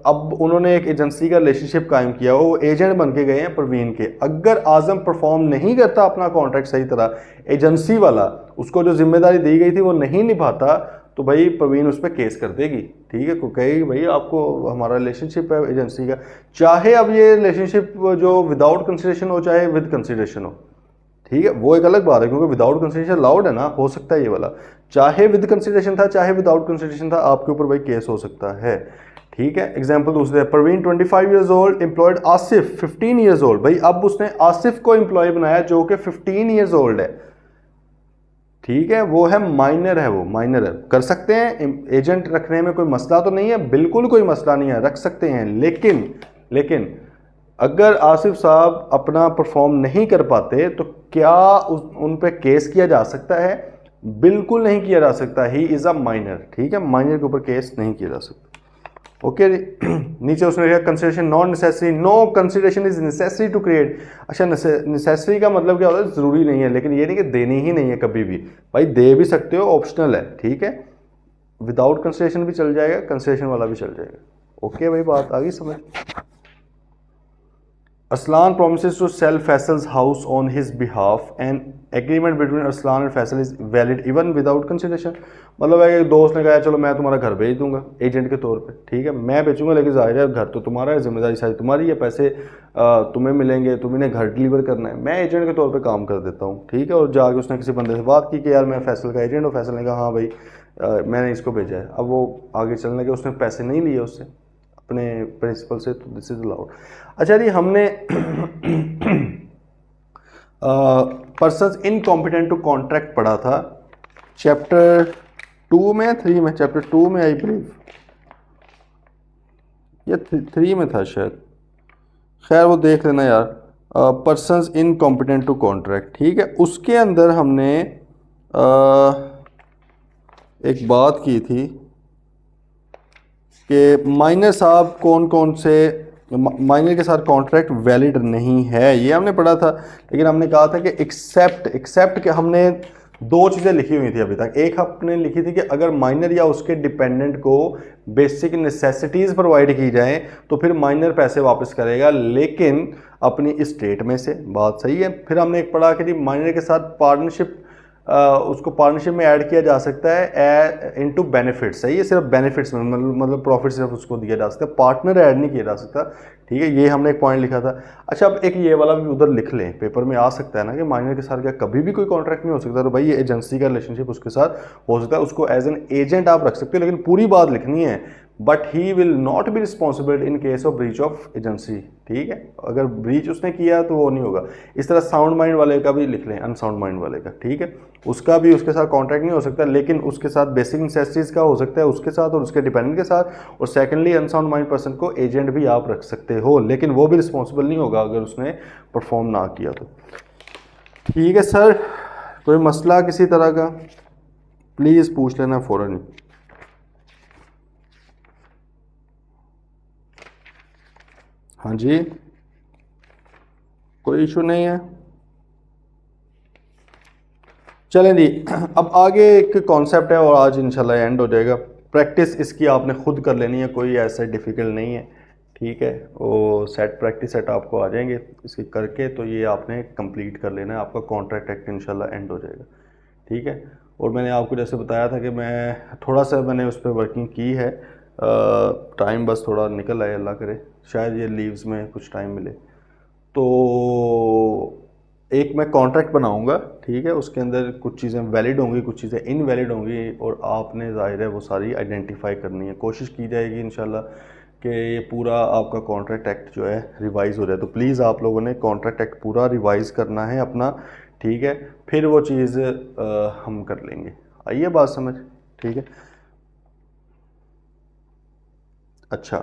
अब उन्होंने एक एजेंसी का रिलेशनशिप कायम किया, वो एजेंट बन के गए हैं परवीन के। अगर आजम परफॉर्म नहीं करता अपना कॉन्ट्रैक्ट सही तरह, एजेंसी वाला उसको जो जिम्मेदारी दी गई थी वो नहीं निभाता, तो भाई परवीन उस पर केस कर देगी, ठीक है। को कहेगी भाई आपको, हमारा रिलेशनशिप है एजेंसी का, चाहे अब ये रिलेशनशिप जो विदाउट कंसिडरेशन हो चाहे विद कंसिडरेशन हो, ठीक है, वो एक अलग बात है, क्योंकि विदाउट कंसिडरेशन लाउड है ना, हो सकता है ये वाला, चाहे विद कंसिडरेशन था चाहे विदाउट कंसिडरेशन था, आपके ऊपर भाई केस हो सकता है, ठीक है। एग्जांपल दूसरे, Parveen 25 years old employed Asif 15 years old। भाई अब उसने आसिफ को एम्प्लॉय बनाया जो कि 15 years old है, ठीक है, वो है माइनर है, वो माइनर है, कर सकते हैं एजेंट रखने में कोई मसला तो नहीं है, बिल्कुल कोई मसला नहीं है, रख सकते हैं। लेकिन अगर आसिफ साहब अपना परफॉर्म नहीं कर पाते तो क्या उन पे केस किया जा सकता है? बिल्कुल नहीं किया जा सकता, ही इज़ अ माइनर, ठीक है, माइनर के ऊपर केस नहीं किया जा सकता। ओके नीचे उसने लिखा consideration non necessary, no consideration is necessary to create. अच्छा नेसेसरी का मतलब क्या होता है, ज़रूरी नहीं है, लेकिन ये नहीं कि देनी ही नहीं है कभी भी, भाई दे भी सकते हो, ऑप्शनल है, ठीक है। विदाउट कंसिडरेशन भी चल जाएगा, कंसिडरेशन वाला भी चल जाएगा। ओके भाई, बात आ गई समझ। Aslan promises to sell Faisal's house on his behalf. An agreement between Aslan and Faisal is valid even without consideration. मतलब है कि दोस्त ने कहा चलो मैं तुम्हारा घर भेज दूंगा एजेंट के तौर पे, ठीक है मैं बेचूंगा लेकिन जाहिर है घर तो तुम्हारा है, जिम्मेदारी सारी तुम्हारी है, पैसे तुम्हें मिलेंगे, तुम्हें घर डिलीवर करना है, मैं एजेंट के तौर पे काम कर देता हूँ, ठीक है। और जाके उसने किसी बंदे से बात की कि यार मैं फैसल का एजेंट हूँ, फैसल ने कहा हाँ भाई मैंने इसको भेजा है। अब वो आगे चलने के उसने पैसे नहीं लिए उससे अपने प्रिंसिपल से, तो दिस इज अलाउड। अच्छा जी, हमने पर्सन्स इनकॉम्पिटेंट टू कॉन्ट्रैक्ट पढ़ा था चैप्टर 2 में, 3 में, चैप्टर 2 में आई बिलीव, या 3 में था शायद, खैर वो देख लेना यार। पर्सन्स इनकॉम्पिटेंट टू कॉन्ट्रैक्ट, ठीक है। उसके अंदर हमने एक बात की थी कि माइनर साहब कौन कौन से माइनर के साथ कॉन्ट्रैक्ट वैलिड नहीं है, ये हमने पढ़ा था। लेकिन हमने कहा था कि एक्सेप्ट के हमने दो चीज़ें लिखी हुई थी अभी तक। एक हमने लिखी थी कि अगर माइनर या उसके डिपेंडेंट को बेसिक नेसेसिटीज़ प्रोवाइड की जाएं तो फिर माइनर पैसे वापस करेगा, लेकिन अपनी स्टेट में से। बात सही है। फिर हमने एक पढ़ा कि माइनर के साथ पार्टनरशिप, उसको पार्टनरशिप में ऐड किया जा सकता है इनटू बेनिफिट्स, सही है, सिर्फ बेनिफिट्स में, मतलब प्रॉफिट सिर्फ उसको दिया जा सकता है, पार्टनर ऐड नहीं किया जा सकता, ठीक है। ये हमने एक पॉइंट लिखा था। अच्छा, अब एक ये वाला भी उधर लिख लें, पेपर में आ सकता है ना कि माइनर के साथ क्या कभी भी कोई कॉन्ट्रैक्ट नहीं हो सकता, तो भाई ये एजेंसी का रिलेशनशिप उसके साथ हो सकता है, उसको एज एन एजेंट आप रख सकते हो, लेकिन पूरी बात लिखनी है, but he will not be responsible in case of breach of agency, ठीक है। अगर ब्रीच उसने किया तो वो नहीं होगा। इस तरह साउंड माइंड वाले का भी लिख लें, अनसाउंड माइंड वाले का, ठीक है, उसका भी उसके साथ कॉन्ट्रैक्ट नहीं हो सकता, लेकिन उसके साथ बेसिक नेसेसिटीज का हो सकता है उसके साथ और उसके डिपेंडेंट के साथ। और सेकेंडली अनसाउंड माइंड पर्सन को एजेंट भी आप रख सकते हो, लेकिन वो भी रिस्पॉन्सिबल नहीं होगा अगर उसने परफॉर्म ना किया तो। ठीक है सर, कोई मसला किसी तरह का प्लीज़ पूछ लेना फ़ौरन। हाँ जी, कोई इशू नहीं है। चलें जी, अब आगे एक कॉन्सेप्ट है और आज इंशाल्लाह एंड हो जाएगा। प्रैक्टिस इसकी आपने खुद कर लेनी है, कोई ऐसा डिफ़िकल्ट नहीं है, ठीक है। वो प्रैक्टिस सेट आपको आ जाएंगे इसके करके, तो ये आपने कंप्लीट कर लेना है, आपका कॉन्ट्रैक्ट एक्ट इंशाल्लाह एंड हो जाएगा, ठीक है। और मैंने आपको जैसे बताया था कि मैं थोड़ा सा मैंने उस पर वर्किंग की है, टाइम बस थोड़ा निकल आए, अल्लाह करे शायद ये लीव्स में कुछ टाइम मिले, तो एक मैं कॉन्ट्रैक्ट बनाऊंगा, ठीक है। उसके अंदर कुछ चीज़ें वैलिड होंगी, कुछ चीज़ें इनवैलिड होंगी, और आपने ज़ाहिर है वो सारी आइडेंटिफाई करनी है। कोशिश की जाएगी इंशाल्लाह कि ये पूरा आपका कॉन्ट्रैक्ट एक्ट जो है रिवाइज़ हो जाए। तो प्लीज़ आप लोगों ने कॉन्ट्रैक्ट एक्ट पूरा रिवाइज़ करना है अपना, ठीक है, फिर वो चीज़ हम कर लेंगे। आइए बात समझ, ठीक है। अच्छा,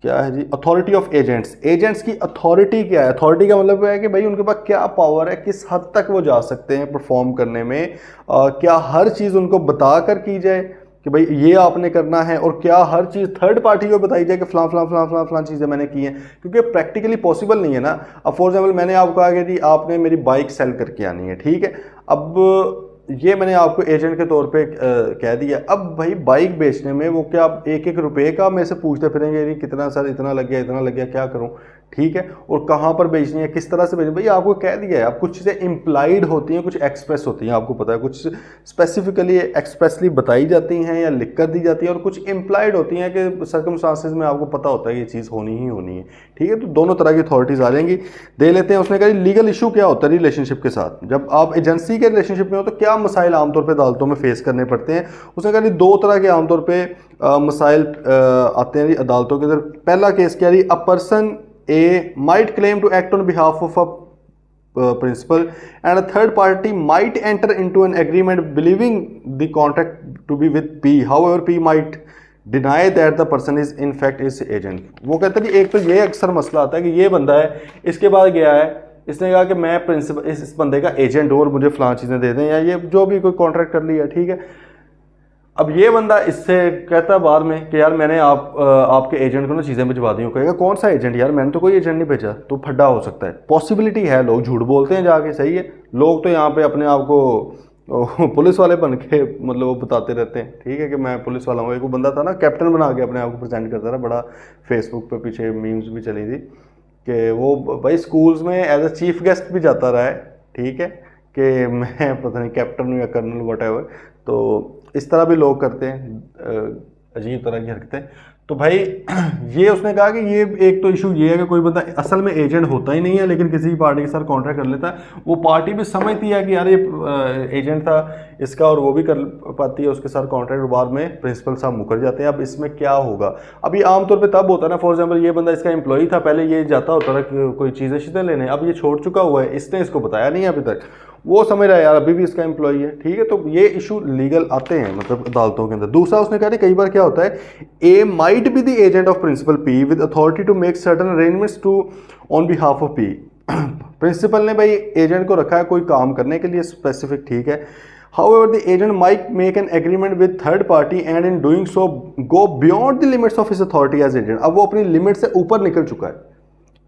क्या है जी, अथॉरिटी ऑफ एजेंट्स। एजेंट्स की अथॉरिटी क्या है? अथॉरिटी का मतलब है कि भाई उनके पास क्या पावर है, किस हद तक वो जा सकते हैं परफॉर्म करने में। क्या हर चीज़ उनको बता कर की जाए कि भाई ये आपने करना है, और क्या हर चीज़ थर्ड पार्टी को बताई जाए कि फलां फलां फलां फलां फलां चीज़ें मैंने की हैं? क्योंकि प्रैक्टिकली पॉसिबल नहीं है ना। अब फॉर एग्जाम्पल मैंने आपको कहा कि जी आपने मेरी बाइक सेल करके आनी है, ठीक है। अब ये मैंने आपको एजेंट के तौर पे कह दिया। अब भाई बाइक बेचने में वो क्या आप एक एक रुपये का मेरे से पूछते फिरेंगे, ये कितना सर, इतना लग गया, इतना लग गया, क्या करूं, ठीक है। और कहाँ पर बेचनी है, किस तरह से बेचनी, भाई आपको कह दिया है। अब कुछ चीज़ें इम्प्लाइड होती हैं, कुछ एक्सप्रेस होती हैं, आपको पता है, कुछ स्पेसिफिकली एक्सप्रेसली बताई जाती हैं या लिख कर दी जाती हैं, और कुछ इम्प्लाइड होती हैं कि सर्कमस्टांसेस में आपको पता होता है ये चीज़ होनी ही होनी है, ठीक है। तो दोनों तरह की अथॉरिटीज़ आ जाएंगी, दे लेते हैं। उसने कहा लीगल इशू क्या होता है रिलेशनशिप के साथ, जब आप एजेंसी के रिलेशनशिप में हो तो क्या मसाइल आमतौर पर अदालतों में फेस करने पड़ते हैं। उसने कहा दो तरह के आमतौर पर मसाइल आते हैं अदालतों के अंदर। पहला केस क्या है, a person A might claim to act on behalf of a principal, and a third party might enter into an agreement believing the contract to be with P. However, P might deny that the person is in fact his agent. वो कहते हैं कि एक तो ये अक्सर मसला आता है कि ये बंदा है, इसके बाद गया है, इसने कहा कि मैं प्रिंसिपल इस बंदे का एजेंट हूँ और मुझे फलां चीज़ें दे दें, या ये जो भी कोई कॉन्ट्रैक्ट कर लिया, ठीक है। अब ये बंदा इससे कहता है बाद में कि यार मैंने आपके एजेंट को ना चीज़ें भिजवा दी हूँ। कहेगा कौन सा एजेंट, यार मैंने तो कोई एजेंट नहीं भेजा। तो फड्डा हो सकता है, पॉसिबिलिटी है, लोग झूठ बोलते हैं जाके, सही है। लोग तो यहाँ पे अपने आप को पुलिस वाले बन के मतलब वो बताते रहते हैं, ठीक है, कि मैं पुलिस वाला हूँ। एक वो बंदा था ना, कैप्टन बना के अपने आप को प्रेजेंट करता था, बड़ा फेसबुक पे पीछे मीम्स भी चली थी, कि वो भाई स्कूल्स में एज अ चीफ गेस्ट भी जाता रहा है, ठीक है, कि मैं पता नहीं कैप्टन हूँ या कर्नल वट एवर। तो इस तरह भी लोग करते हैं अजीब तरह की हरकतें। तो भाई ये उसने कहा कि ये एक तो इशू ये है कि कोई बंदा असल में एजेंट होता ही नहीं है लेकिन किसी पार्टी के साथ कॉन्ट्रैक्ट कर लेता है, वो पार्टी भी समझती है कि यार ये एजेंट था इसका और वो भी कर पाती है उसके साथ कॉन्ट्रैक्ट, बाद में प्रिंसिपल साहब मुकर जाते हैं। अब इसमें क्या होगा, अब ये आमतौर पे तब होता है ना, फॉर एग्जांपल ये बंदा इसका एम्प्लॉई था, पहले ये जाता होता था कोई चीज़ें शीज़ें लेने, अब ये छोड़ चुका हुआ है, इसने इसको बताया नहीं है अभी तक, वो समझ रहा है यार अभी भी इसका एम्प्लॉई है, ठीक है। तो ये इशू लीगल आते हैं मतलब अदालतों के अंदर। दूसरा उसने कहा कई बार क्या होता है, A might be the agent of principal P with authority to make certain arrangements to on behalf of P. Principal ने भाई एजेंट को रखा है कोई काम करने के लिए स्पेसिफिक, ठीक है। However, the agent might make an agreement with third party and in doing so go beyond the limits of his authority as agent। अब वो अपनी लिमिट से ऊपर निकल चुका है,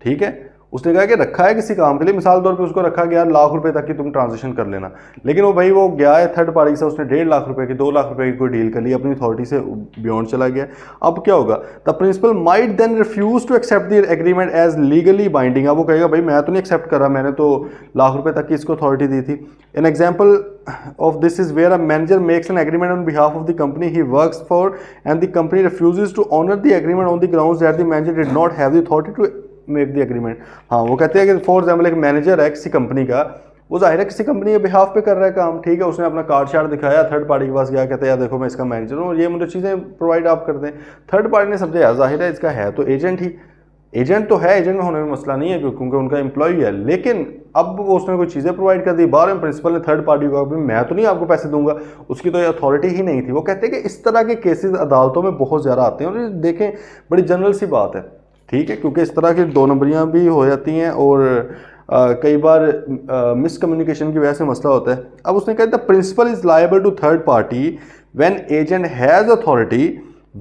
ठीक है। उसने कहा कि रखा है किसी काम के लिए, मिसाल तौर पे उसको रखा गया लाख रुपए तक की तुम ट्रांजेक्शन कर लेना, लेकिन वो भाई वो गया है थर्ड पार्टी से, उसने 1.5 लाख रुपए की 2 लाख रुपए की कोई डील कर ली, अपनी अथॉरिटी से बियॉन्ड चला गया। अब क्या होगा, the principal might then refuse to accept the agreement as legally binding. अब वो कहेगा भाई मैं तो नहीं एक्सेप्ट कर रहा, मैंने तो लाख रुपए तक की इसको अथॉरिटी दी थी। An example of this is where a manager makes an agreement on behalf of the company he works for and the company refuses to honor the agreement on the grounds that the manager did not have the authority to make the agreement। हाँ, वो कहते हैं कि for example एक manager है किसी company का, वो जाहिर है किसी कंपनी के बिहाफ पे कर रहा है काम, ठीक है, उसने अपना कार्ड शार्ड दिखाया, थर्ड पार्टी के पास गया, कहते हैं यार देखो मैं इसका मैनेजर हूँ और ये मुझे चीज़ें प्रोवाइड आप कर दें। थर्ड पार्टी ने समझा यार जाहिर है इसका है तो एजेंट ही, एजेंट तो है, एजेंट में होने में मसला नहीं है क्योंकि उनका एम्प्लॉई है, लेकिन अब वो उसने कोई चीज़ें प्रोवाइड कर दी, बाद में प्रिंसिपल ने थर्ड पार्टी को मैं तो नहीं आपको पैसे दूंगा, उसकी तो अथॉरिटी ही नहीं थी। वो कहते हैं कि इस तरह के केसेस अदालतों में बहुत ज़्यादा आते हैं और देखें बड़ी जनरल सी बात है, ठीक है, क्योंकि इस तरह की दो नंबरियाँ भी हो जाती हैं और कई बार मिसकम्युनिकेशन की वजह से मसला होता है। अब उसने कहा the principal is liable to third party when agent has authority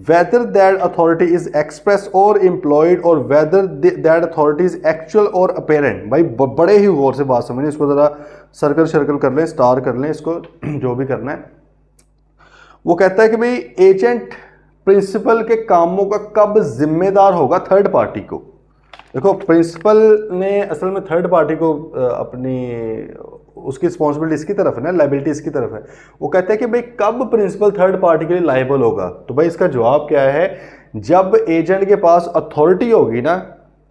whether that authority is express or employed or whether that authority is actual or apparent। भाई बड़े ही गौर से बात समझें, इसको ज़रा सर्कल कर लें, स्टार कर लें इसको, जो भी करना है। वो कहता है कि भाई एजेंट प्रिंसिपल के कामों का कब जिम्मेदार होगा थर्ड पार्टी को। देखो प्रिंसिपल ने असल में थर्ड पार्टी को अपनी उसकी रिस्पॉन्सिबिलिटी इसकी तरफ है ना, लाइबिलिटी इसकी तरफ है। वो कहते हैं कि भाई कब प्रिंसिपल थर्ड पार्टी के लिए लाइबल होगा, तो भाई इसका जवाब क्या है, जब एजेंट के पास अथॉरिटी होगी ना,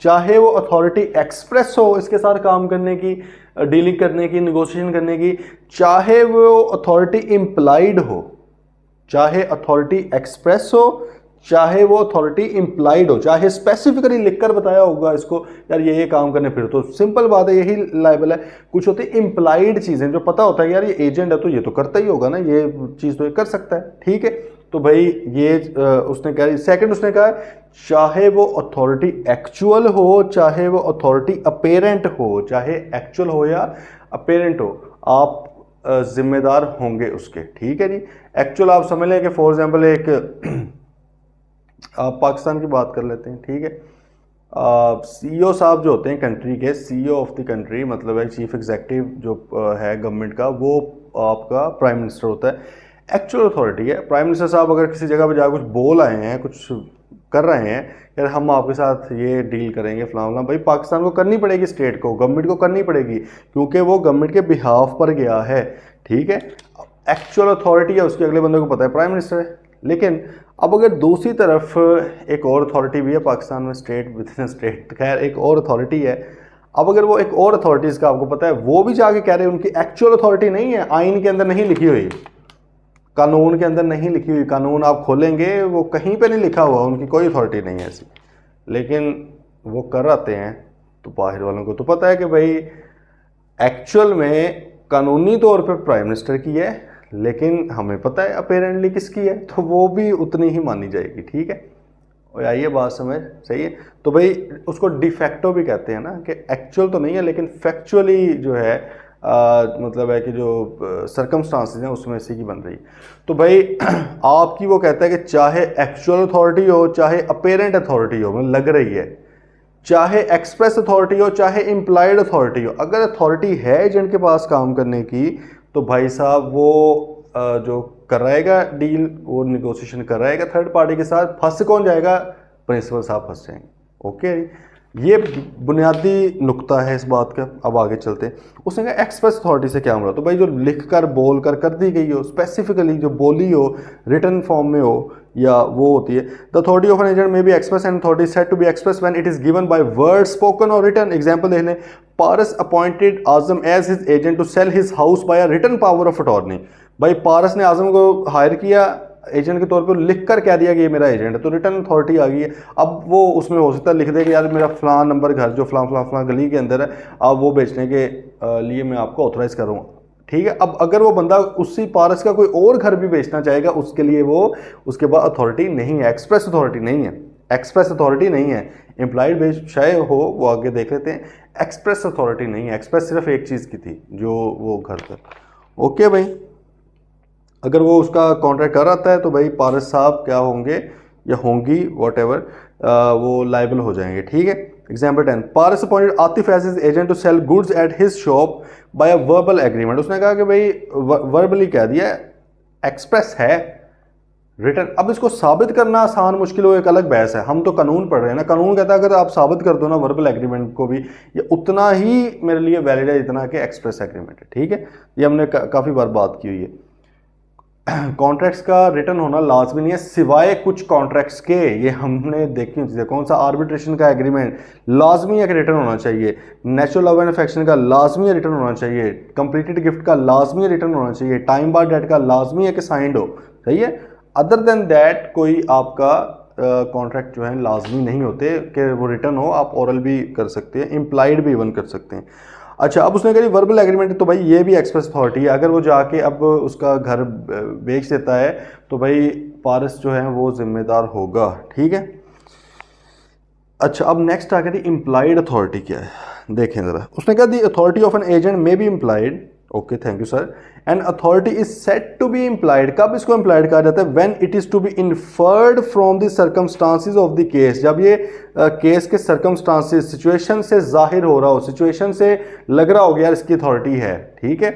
चाहे वो अथॉरिटी एक्सप्रेस हो इसके साथ काम करने की, डीलिंग करने की, निगोशिएशन करने की, चाहे वो अथॉरिटी इम्प्लाइड हो, चाहे अथॉरिटी एक्सप्रेस हो, चाहे वो अथॉरिटी इम्प्लाइड हो, चाहे स्पेसिफिकली लिखकर बताया होगा इसको यार ये काम करने, फिर तो सिंपल बात है यही लायबल है। कुछ होती है इम्प्लाइड चीज़ें जो पता होता है यार ये एजेंट है तो ये तो करता ही होगा ना, ये चीज़ तो ये कर सकता है, ठीक है। तो भाई ये उसने कहा, सेकंड उसने कहा चाहे वो अथॉरिटी एक्चुअल हो, चाहे वो अथॉरिटी अपेरेंट हो, चाहे एक्चुअल हो या अपेरेंट हो, आप जिम्मेदार होंगे उसके, ठीक है जी। एक्चुअल आप समझ लें कि फॉर एग्जाम्पल एक आप पाकिस्तान की बात कर लेते हैं, ठीक है। सीईओ साहब जो होते हैं कंट्री के, सीईओ ऑफ द कंट्री मतलब है चीफ एग्जीक्यूटिव जो है गवर्नमेंट का, वो आपका प्राइम मिनिस्टर होता है, एक्चुअल अथॉरिटी है। प्राइम मिनिस्टर साहब अगर किसी जगह पर जाकर कुछ बोल आए हैं, कुछ कर रहे हैं, यार हम आपके साथ ये डील करेंगे फलाना, भाई पाकिस्तान को करनी पड़ेगी, स्टेट को, गवर्नमेंट को करनी पड़ेगी, क्योंकि वो गवर्नमेंट के बिहाफ पर गया है, ठीक है। एक्चुअल अथॉरिटी है उसके, अगले बंदे को पता है प्राइम मिनिस्टर है। लेकिन अब अगर दूसरी तरफ एक और अथॉरिटी भी है पाकिस्तान में, स्टेट विद इन स्टेट, खैर एक और अथॉरिटी है। अब अगर वो एक और अथॉरिटीज़ का आपको पता है, वो भी जाके कह रहे हैं उनकी एक्चुअल अथॉरिटी नहीं है, आइन के अंदर नहीं लिखी हुई, कानून के अंदर नहीं लिखी हुई, कानून आप खोलेंगे वो कहीं पे नहीं लिखा हुआ, उनकी कोई अथॉरिटी नहीं है ऐसी, लेकिन वो कर आते हैं। तो बाहर वालों को तो पता है कि भाई एक्चुअल में कानूनी तौर पे प्राइम मिनिस्टर की है, लेकिन हमें पता है अपेरेंटली किसकी है, तो वो भी उतनी ही मानी जाएगी, ठीक है। और आइए बात समझ, सही है। तो भाई उसको डिफैक्टो भी कहते हैं ना, कि एक्चुअल तो नहीं है लेकिन फैक्चुअली जो है मतलब है कि जो सर्कमस्टांसेस हैं उसमें इसी की बन रही। तो भाई आपकी वो कहता है कि चाहे एक्चुअल अथॉरिटी हो, चाहे अपेरेंट अथॉरिटी हो, मतलब लग रही है, चाहे एक्सप्रेस अथॉरिटी हो, चाहे इम्प्लाइड अथॉरिटी हो, अगर अथॉरिटी है एजेंट के पास काम करने की, तो भाई साहब वो जो कराएगा डील, वो निगोशिएशन कराएगा थर्ड पार्टी के साथ, फंस कौन जाएगा, प्रिंसिपल साहब फंस जाएंगे, ओके। ये बुनियादी नुक्ता है इस बात का। अब आगे चलते हैं। उसने कहा एक्सप्रेस अथॉरिटी से क्या मुराद, तो भाई जो लिख कर बोल कर दी गई हो, स्पेसिफिकली जो बोली हो, रिटन फॉर्म में हो, या वो होती है। The authority of an agent may be express and authority said to be express when it is given by word spoken or written. Example देख लें, Paras appointed Azam as his agent to sell his house by a written power of attorney. भाई पारस ने आजम को higher किया agent के तौर पे, लिख कर कह दिया कि ये मेरा एजेंट है, तो रिटर्न अथॉरिटी आ गई है। अब वो उसमें हो सकता है लिख दे कि यार मेरा फलां नंबर घर जो फलां गली के अंदर है, आप वो बेचने के लिए मैं आपको ऑथराइज करूँगा, ठीक है। अब अगर वो बंदा उसी पारस का कोई और घर भी बेचना चाहेगा, उसके लिए वो उसके बाद अथॉरिटी नहीं है, एक्सप्रेस अथॉरिटी नहीं है, एक्सप्रेस अथॉरिटी नहीं है। इम्प्लाइड बेच शायद हो, वो आगे देख लेते हैं। एक्सप्रेस अथॉरिटी नहीं है, एक्सप्रेस सिर्फ एक चीज़ की थी, जो वो घर था। ओके भाई, अगर वो उसका कॉन्ट्रैक्ट कर आता है तो भाई पारस साहब क्या होंगे या होंगी वॉट एवर, वो लाइबल हो जाएंगे, ठीक है। Example 10, Paras appointed Atif as his agent to sell goods at his shop by a verbal agreement. उसने कहा कि भाई वर्बली कह दिया, एक्सप्रेस है, रिटर्न। अब इसको साबित करना आसान मुश्किल हो एक अलग बहस है। हम तो कानून पढ़ रहे हैं ना, कानून कहता है अगर आप साबित कर दो ना वर्बल एग्रीमेंट को भी, ये उतना ही मेरे लिए वैलिड है जितना कि एक्सप्रेस एग्रीमेंट है, ठीक है। ये हमने काफ़ी बार बात की हुई है। कॉन्ट्रैक्ट्स का रिटर्न होना लाजमी नहीं है, सिवाय कुछ कॉन्ट्रैक्ट्स के। ये हमने देखी चीज़ें, कौन सा आर्बिट्रेशन का एग्रीमेंट लाजमी है कि रिटर्न होना चाहिए, नेचुरल लव एंड अफेक्शन का लाजमी है रिटर्न होना चाहिए, कंप्लीटेड गिफ्ट का लाजमी है रिटर्न होना चाहिए, टाइम बार डेट का लाजमी है कि साइंड हो, सही है। अदर देन दैट कोई आपका कॉन्ट्रैक्ट जो है लाजमी नहीं होते कि वो रिटर्न हो, आप ओरल भी कर सकते हैं, इम्प्लाइड भी इवन कर सकते हैं। अच्छा, अब उसने कहा वर्बल एग्रीमेंट, तो भाई ये भी एक्सप्रेस अथॉरिटी है। अगर वो जाके अब उसका घर बेच देता है तो भाई पारस जो है वो जिम्मेदार होगा, ठीक है। अच्छा, अब नेक्स्ट आ गई इम्प्लाइड अथॉरिटी क्या है, देखें ज़रा। उसने कहा the authority of an agent may be implied, okay thank you sir, and authority is set to be implied. कब इसको इम्प्लाइड कहा जाता है, when it is to be inferred from the circumstances of the case. जब ये case के circumstances, situation से जाहिर हो रहा हो, सिचुएशन से लग रहा हो गया यार इसकी अथॉरिटी है, ठीक है।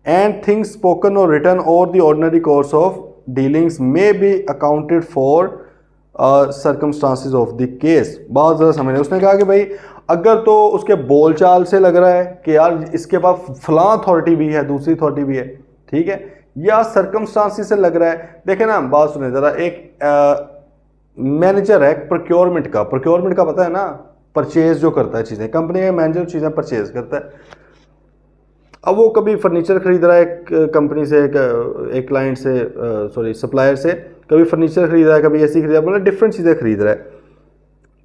And things spoken or written और the ordinary course of dealings may be accounted for circumstances of the case. बहुत ज़्यादा समझ रहे। उसने कहा कि भाई अगर तो उसके बोलचाल से लग रहा है कि यार इसके पास फलां अथॉरिटी भी है, दूसरी अथॉरिटी भी है, ठीक है, या सर्कमस्टांसिस से लग रहा है। देखें ना, बात सुने ज़रा। एक मैनेजर है प्रोक्योरमेंट का पता है ना, परचेज जो करता है चीज़ें, कंपनी का मैनेजर चीज़ें परचेज करता है। अब वो कभी फर्नीचर खरीद रहा है एक कंपनी से, एक क्लाइंट से, सॉरी सप्लायर से, कभी फर्नीचर खरीद रहा है, कभी एसी खरीद रहा है, मतलब डिफरेंट चीज़ें खरीद रहा है।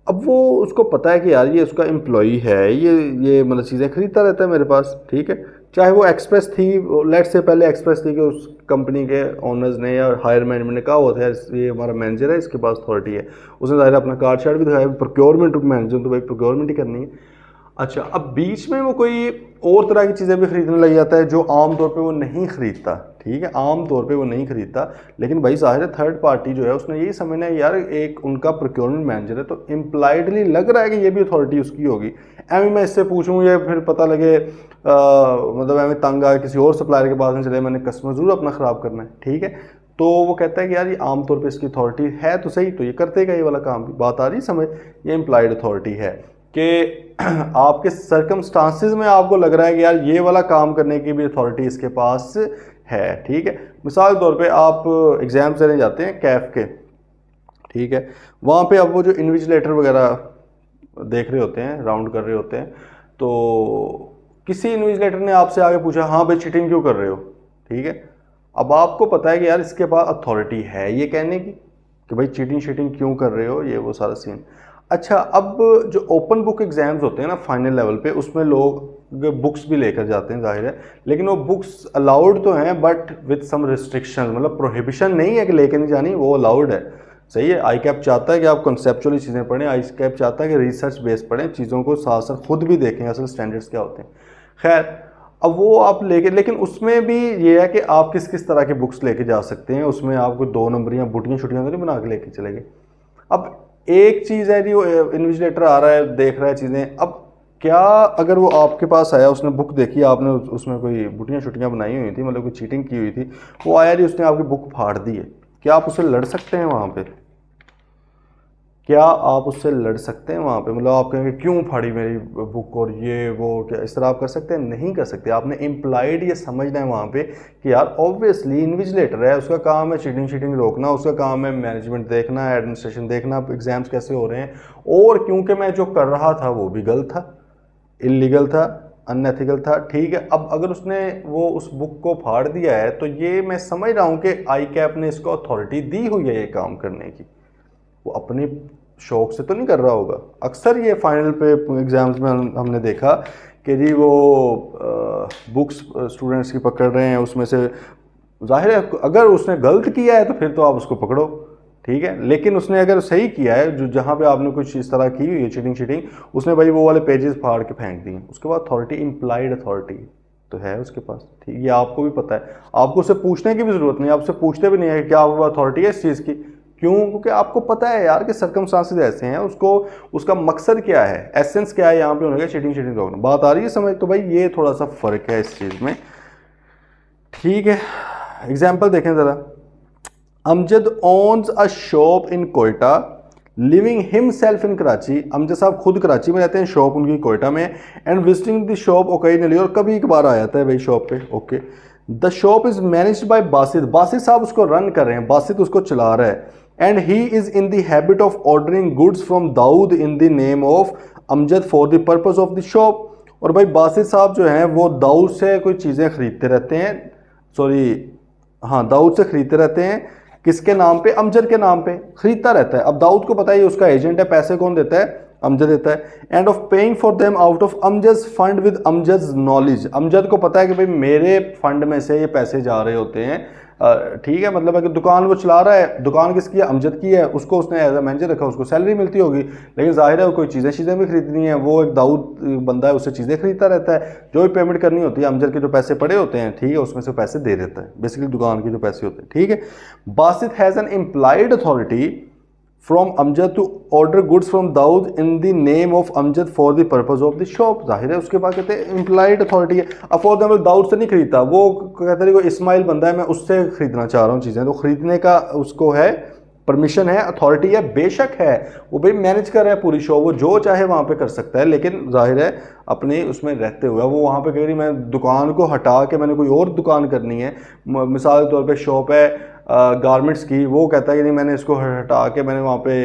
अब वो उसको पता है कि यार ये उसका एम्प्लॉई है, ये मतलब चीज़ें खरीदता रहता है मेरे पास, ठीक है। चाहे वो एक्सप्रेस थी, लेट से पहले एक्सप्रेस थी कि उस कंपनी के ओनर्स ने या हायर मैनेजमेंट ने कहा हुआ था यार ये हमारा मैनेजर है, इसके पास अथॉरिटी है। उसने ज़ाहिर अपना कार्ड शार्ट भी दिखाया, प्रोक्योरमेंट मैनेजर तो भाई प्रोक्योरमेंट ही करनी है। अच्छा, अब बीच में वो कोई और तरह की चीज़ें भी खरीदने लग जाता है जो आम तौर पे वो नहीं खरीदता, ठीक है, आम तौर पे वो नहीं खरीदता। लेकिन भाई ज़ाहिर है थर्ड पार्टी जो है उसने यही समझना है यार एक उनका प्रोक्योरमेंट मैनेजर है, तो इम्प्लाइडली लग रहा है कि ये भी अथॉरिटी उसकी होगी। एवं मैं इससे पूछूँ या फिर पता लगे मतलब एवं तंग आए किसी और सप्लायर के पास में चले, मैंने कस्टमर ज़रूर अपना ख़राब करना है, ठीक है। तो वो कहता है कि यार ये आमतौर पे इसकी अथॉरिटी है तो सही, तो ये करतेगा ये वाला काम भी। बात आ रही समझ, ये इम्प्लाइड अथॉरिटी है कि आपके सर्कमस्टांसिस में आपको लग रहा है कि यार ये वाला काम करने की भी अथॉरिटी इसके पास है, ठीक है। मिसाल के तौर पे आप एग्ज़ाम्स देने जाते हैं कैफ के, ठीक है, वहाँ पे अब वो जो इन्विजिलेटर वगैरह देख रहे होते हैं, राउंड कर रहे होते हैं, तो किसी इन्विजिलेटर ने आपसे आगे पूछा हाँ भाई चीटिंग क्यों कर रहे हो, ठीक है। अब आपको पता है कि यार इसके पास अथॉरिटी है ये कहने की कि भाई चीटिंग क्यों कर रहे हो, ये वो सारा सीन। अच्छा, अब जो ओपन बुक एग्ज़ाम्स होते हैं ना फाइनल लेवल पे, उसमें लोग बुक्स भी लेकर जाते हैं ज़ाहिर है, लेकिन वो बुक्स अलाउड तो हैं बट विद सम रिस्ट्रिक्शन, मतलब प्रोहिबिशन नहीं है कि लेके नहीं जानी, वो अलाउड है, सही है। आई कैप चाहता है कि आप कॉन्सेप्चुअली चीज़ें पढ़ें, आई कैप चाहता है कि रिसर्च बेस पढ़ें, चीज़ों को साथ साथ खुद भी देखें असल स्टैंडर्ड्स क्या होते हैं। खैर, अब वो आप लेके, लेकिन उसमें भी ये है कि आप किस किस तरह की बुक्स लेके जा सकते हैं, उसमें आपको 2 नंबरियाँ बुटियाँ छुट्टियाँ तो नहीं बना के लेके चलेंगे। अब एक चीज़ है जी, वो इन्विजिलेटर आ रहा है देख रहा है चीज़ें, अब क्या अगर वो आपके पास आया, उसने बुक देखी, आपने उसमें कोई बुटियाँ छुट्टियाँ बनाई हुई थी, मतलब कोई चीटिंग की हुई थी, वो आया जी उसने आपकी बुक फाड़ दी है, क्या आप उससे लड़ सकते हैं वहाँ पे? क्या आप उससे लड़ सकते हैं वहाँ पे? मतलब आप कहेंगे क्यों फाड़ी मेरी बुक और ये वो, क्या इस तरह आप कर सकते हैं? नहीं कर सकते। आपने इम्प्लाइड ये समझना है वहाँ पे कि यार ऑब्वियसली इन्विजिलेटर है, उसका काम है चीटिंग शीटिंग रोकना, उसका काम है मैनेजमेंट देखना, एडमिनिस्ट्रेशन देखना, एग्जाम्स कैसे हो रहे हैं, और क्योंकि मैं जो कर रहा था वो भी गलत था, इलीगल था, अनएथिकल था, ठीक है। अब अगर उसने वो उस बुक को फाड़ दिया है तो ये मैं समझ रहा हूँ कि आई कैप ने इसको अथॉरिटी दी हुई है ये काम करने की, वो अपने शौक से तो नहीं कर रहा होगा। अक्सर ये फाइनल पे एग्जाम्स में हमने देखा कि जी वो बुक्स स्टूडेंट्स की पकड़ रहे हैं, उसमें से जाहिर है अगर उसने गलत किया है तो फिर तो आप उसको पकड़ो, ठीक है, लेकिन उसने अगर सही किया है, जो जहाँ पे आपने कुछ इस तरह की हुई है चीटिंग शीटिंग, उसने भाई वो वाले पेजेस फाड़ के फेंक दिए, उसके बाद अथॉरिटी, इम्प्लाइड अथॉरिटी तो है उसके पास, ठीक है, ये आपको भी पता है, आपको उससे पूछने की भी जरूरत नहीं, आपसे पूछते भी नहीं है कि क्या आपके पास अथॉरिटी है इस चीज़ की। क्यों? क्योंकि आपको पता है यार कि सर्कमस्टांसेस ऐसे हैं, उसको उसका मकसद क्या है, एसेंस क्या है यहाँ पे होने का, चीटिंग शीटिंग रोकना। बात आ रही है समझ? तो भाई ये थोड़ा सा फर्क है इस चीज़ में, ठीक है। एग्जाम्पल देखें ज़रा। Amjad owns a shop in Quetta, living himself in Karachi. Amjad साहब खुद कराची में रहते हैं, शॉप उनकी कोयटा में, and visiting the shop occasionally, और कभी कभार आ जाता है भाई शॉप पे, okay. The shop is managed by Basit, Basit साहब उसको रन कर रहे हैं, बासित उसको चला रहा है, and he is in the habit of ordering goods from Dawood in the name of Amjad for the purpose of the shop. और भाई बासित साहब जो हैं वो दाऊद से कोई चीज़ें खरीदते रहते हैं, सॉरी हाँ दाऊद से खरीदते रहते हैं, किसके नाम पे? अमजद के नाम पे खरीदता रहता है। अब दाऊद को पता है उसका एजेंट है, पैसे कौन देता है? अमजद देता है। End of paying for them out of Amjad fund with Amjad knowledge, Amjad को पता है कि भाई मेरे फंड में से ये पैसे जा रहे होते हैं, ठीक है, मतलब अगर दुकान वो चला रहा है, दुकान किसकी है? अमजद की है, उसको उसने एज अ मैनेजर रखा, उसको सैलरी मिलती होगी, लेकिन जाहिर है वो कोई चीज़ें भी खरीदनी है, वो एक दाऊद बंदा है, उससे चीज़ें खरीदता रहता है, जो भी पेमेंट करनी होती है अमजद के जो पैसे पड़े होते हैं, ठीक है, उसमें से पैसे दे देता है, बेसिकली दुकान के जो पैसे होते हैं, ठीक है। Basit has an implied authority from Amjad to order goods from Dawood in the name of Amjad for the purpose of the shop, जाहिर है उसके पास कहते हैं इम्प्लाइड अथॉरिटी है। अब फॉर एग्जाम्पल दाऊद से नहीं खरीदता, वो कहते हैं कोई इस्माइल बंदा है, मैं उससे खरीदना चाह रहा हूँ चीज़ें, तो खरीदने का उसको है, परमिशन है, अथॉरिटी है, बेशक है, वो भाई मैनेज कर रहा है पूरी शॉप, वो जो चाहे वहाँ पे कर सकता है, लेकिन जाहिर है अपने उसमें रहते हुए वो वहाँ पे कह रही मैं दुकान को हटा के मैंने कोई और दुकान करनी है, मिसाल के तौर पे शॉप है गारमेंट्स की, वो कहता है कि नहीं मैंने इसको हटा के मैंने वहाँ पे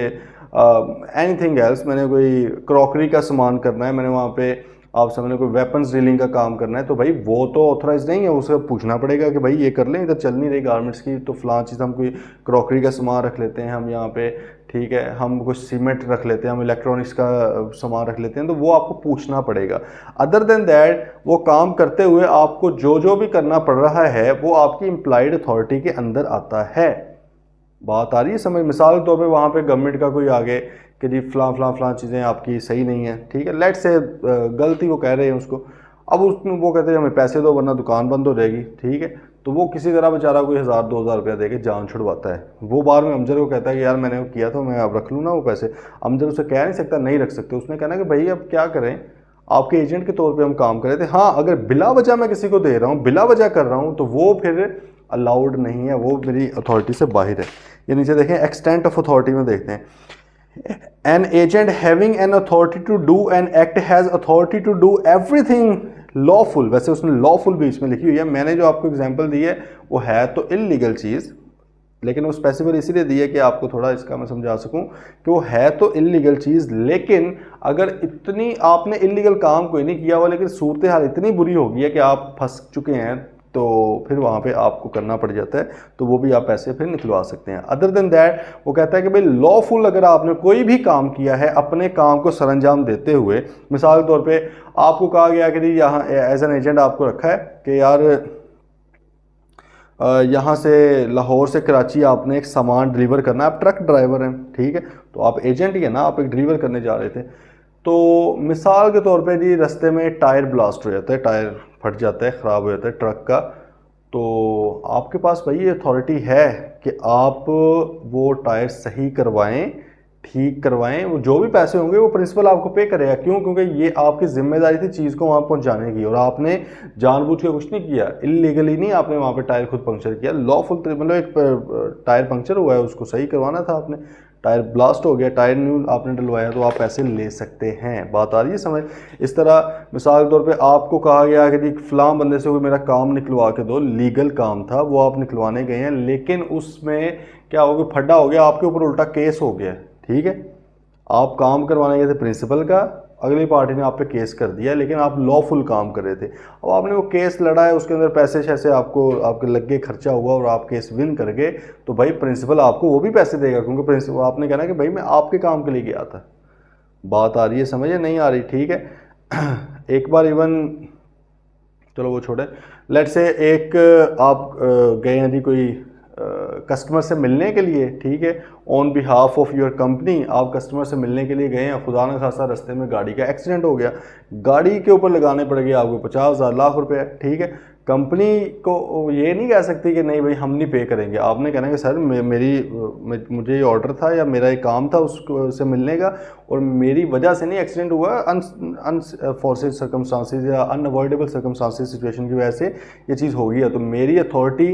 एनीथिंग एल्स, मैंने कोई क्रॉकरी का सामान करना है, मैंने वहाँ पे आप समझ कोई वेपन्स डीलिंग का काम करना है, तो भाई वो तो ऑथराइज नहीं है, उसे पूछना पड़ेगा कि भाई ये कर लें, इधर चल नहीं रही गारमेंट्स की, तो फलां चीज़ हम कोई क्रॉकरी का सामान रख लेते हैं हम यहाँ पे, ठीक है, हम कुछ सीमेंट रख लेते हैं, हम इलेक्ट्रॉनिक्स का सामान रख लेते हैं, तो वो आपको पूछना पड़ेगा। अदर देन दैट वो काम करते हुए आपको जो जो भी करना पड़ रहा है वो आपकी इम्प्लाइड अथॉरिटी के अंदर आता है। बात आ रही है समझ? मिसाल के तौर पे वहाँ पे गवर्नमेंट का कोई आगे कि जी फलां चीज़ें आपकी सही नहीं है, ठीक है, लेट से गलती वो कह रहे हैं उसको, अब उसमें वो कहते हैं हमें पैसे दो वरना दुकान बंद हो जाएगी, ठीक है, तो वो किसी तरह बेचारा कोई 1000-2000 रुपया दे के जान छुड़वाता है, वो बाद में अमजद को कहता है कि यार मैंने किया था, मैं अब रख लूँ ना वो पैसे। अमजद उसे कह नहीं सकता नहीं रख सकते, उसने कहना कि भाई अब क्या करें, आपके एजेंट के तौर पे हम काम कर रहे थे, हाँ अगर बिला वजह मैं किसी को दे रहा हूँ, बिला वजह कर रहा हूँ, तो वो फिर अलाउड नहीं है, वो मेरी अथॉरिटी से बाहर है। ये नीचे देखें एक्सटेंट ऑफ अथॉरिटी में देखते हैं, an agent having an authority to do an act has authority to do everything lawful, वैसे उसने लॉफुल बीच में लिखी हुई है, मैंने जो आपको एग्जांपल दी है वो है तो इलीगल चीज़, लेकिन वो स्पेसिफिक इसीलिए दी है कि आपको थोड़ा इसका मैं समझा सकूं कि वो है तो इलीगल चीज़, लेकिन अगर इतनी आपने इलीगल काम कोई नहीं किया हुआ लेकिन सूरत हाल इतनी बुरी हो गई है कि आप फंस चुके हैं, तो फिर वहाँ पे आपको करना पड़ जाता है, तो वो भी आप पैसे फिर निकलवा सकते हैं। अदर देन दैट वो कहता है कि भाई लॉफुल अगर आपने कोई भी काम किया है अपने काम को सरंजाम देते हुए, मिसाल के तौर पे आपको कहा गया कि यहाँ एज एन एजेंट आपको रखा है कि यार यहाँ से लाहौर से कराची आपने एक सामान डिलीवर करना है, आप ट्रक ड्राइवर हैं, ठीक है, तो आप एजेंट ही है ना, आप एक डिलीवर करने जा रहे थे, तो मिसाल के तौर पे जी रास्ते में टायर ब्लास्ट हो जाता है, टायर फट जाता है, ख़राब हो जाता है ट्रक का, तो आपके पास भाई ये अथॉरिटी है कि आप वो टायर सही करवाएं, ठीक करवाएं, वो जो भी पैसे होंगे वो प्रिंसिपल आपको पे करेगा। क्यों? क्योंकि ये आपकी जिम्मेदारी थी चीज़ को वहाँ पहुँचाने की, और आपने जानबूझ के कुछ नहीं किया, इलीगली नहीं आपने वहाँ पे टायर खुद पंक्चर किया, लॉफुल, मतलब एक टायर पंक्चर हुआ है उसको सही करवाना था आपने, टायर ब्लास्ट हो गया, टायर न्यू आपने डलवाया, तो आप पैसे ले सकते हैं। बात आ रही है समझ। इस तरह मिसाल के तौर पे आपको कहा गया कि जी फलां बंदे से कोई मेरा काम निकलवा के दो, लीगल काम था, वो आप निकलवाने गए हैं, लेकिन उसमें क्या हो गया, फड्डा हो गया, आपके ऊपर उल्टा केस हो गया, ठीक है। आप काम करवाने गए थे प्रिंसिपल का, अगली पार्टी ने आप पे केस कर दिया, लेकिन आप लॉफुल काम कर रहे थे। अब आपने वो केस लड़ा है, उसके अंदर पैसे शैसे आपको आपके लग गए, खर्चा हुआ और आप केस विन कर गए, तो भाई प्रिंसिपल आपको वो भी पैसे देगा, क्योंकि प्रिंसिपल आपने कहना कि भाई मैं आपके काम के लिए गया था। बात आ रही है समझ, नहीं आ रही, ठीक है। एक बार इवन, चलो वो छोड़े, लेट से एक आप गए हैं जी कोई कस्टमर से मिलने के लिए, ठीक है, on behalf of your company, आप कस्टमर से मिलने के लिए गए हैं, खुदा न खासा रास्ते में गाड़ी का एक्सीडेंट हो गया, गाड़ी के ऊपर लगाने पड़ेंगे आपको 50,000 लाख रुपए, ठीक है। कंपनी को ये नहीं कह सकती कि नहीं भाई हम नहीं पे करेंगे, आपने कहना कि सर मुझे ये ऑर्डर था या मेरा ये काम था उससे मिलने का, और मेरी वजह से नहीं एक्सीडेंट हुआ, अनफोर्सेड सर्कमस्टांसिस या अनअवॉइडेबल सर्कमस्टांसिस सिचुएशन की वजह से ये चीज़ हो गई है, तो मेरी अथॉरिटी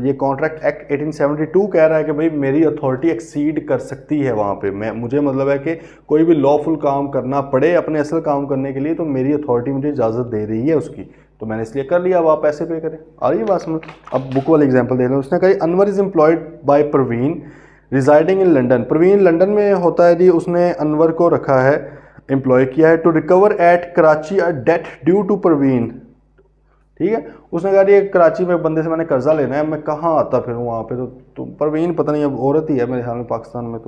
ये कॉन्ट्रैक्ट एक्ट 1872 कह रहा है कि भाई मेरी अथॉरिटी एक्सीड कर सकती है वहाँ पे, मुझे मतलब है कि कोई भी लॉफुल काम करना पड़े अपने असल काम करने के लिए, तो मेरी अथॉरिटी मुझे इजाज़त दे रही है उसकी, तो मैंने इसलिए कर लिया, अब आप पैसे पे करें। आ रही है बात समझ। अब बुक वाली एग्जांपल देख लो, उसने कहा Anwar is employed by Parveen residing in London. Parveen London में होता है जी, उसने अनवर को रखा है, एम्प्लॉय किया है, to recover at Karachi a debt due to Parveen, ठीक है। उसने कहा ये कराची में बंदे से मैंने कर्जा लेना है, मैं कहाँ आता फिर वहाँ पे, तो परवीन पता नहीं, अब औरत ही है मेरे ख्याल में पाकिस्तान में,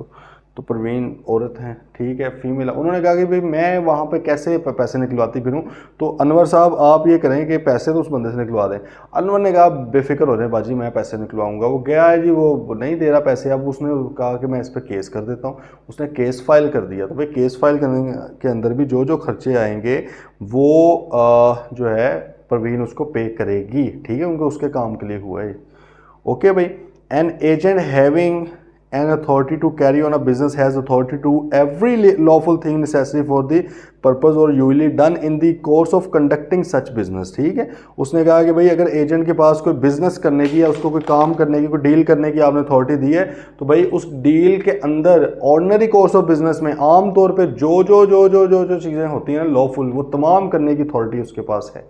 तो परवीन औरत हैं, ठीक है, फीमेल। उन्होंने कहा कि भाई मैं वहाँ पे कैसे पैसे निकलवाती फिरूँ, तो अनवर साहब आप ये करें कि पैसे तो उस बंदे से निकलवा दें। अनवर ने कहा बेफिक्र हो जाए बाजी, मैं पैसे निकलवाऊंगा। वो गया है जी, वो नहीं दे रहा पैसे, अब उसने कहा कि मैं इस पर केस कर देता हूँ, उसने केस फाइल कर दिया। तो भाई केस फाइल करने के अंदर भी जो जो खर्चे आएंगे वो जो है परवीन उसको पे करेगी, ठीक है, उनको उसके काम के लिए हुआ है। ओके भाई, N agent having an authority to carry on a business has authority to every lawful thing necessary for the purpose or usually done in the course of conducting such business, ठीक है। उसने कहा कि भाई अगर agent के पास कोई business करने की या उसको कोई काम करने की, कोई डील करने की आपने अथॉरिटी दी है, तो भाई उस डील के अंदर ऑर्डिनरी कोर्स ऑफ बिजनेस में आम तौर पे जो चीज़ें होती हैं लॉफुल, वो तमाम करने की अथॉरिटी उसके पास है,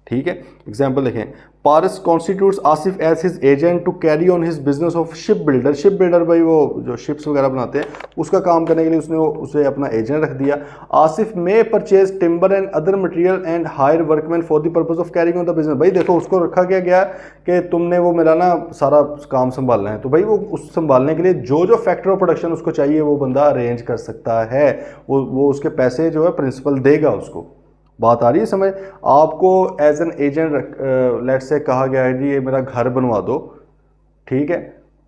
ठीक है। एग्जाम्पल देखें, Paras constitutes Asif as his agent to carry on his business of ship builder. Ship builder भाई वो जो शिप्स वगैरह बनाते हैं, उसका काम करने के लिए उसने उसे अपना एजेंट रख दिया। Asif may purchase timber and other material and hire workman for the purpose of carrying on the business. भाई देखो उसको रखा क्या गया कि तुमने वो मेरा ना सारा काम संभालना है, तो भाई वो उस संभालने के लिए जो जो फैक्टर ऑफ प्रोडक्शन उसको चाहिए वो बंदा अरेंज कर सकता है, वो उसके पैसे जो है प्रिंसिपल देगा उसको। बात आ रही है समझ। आपको एज एन एजेंट लेट से कहा गया है जी ये मेरा घर बनवा दो, ठीक है,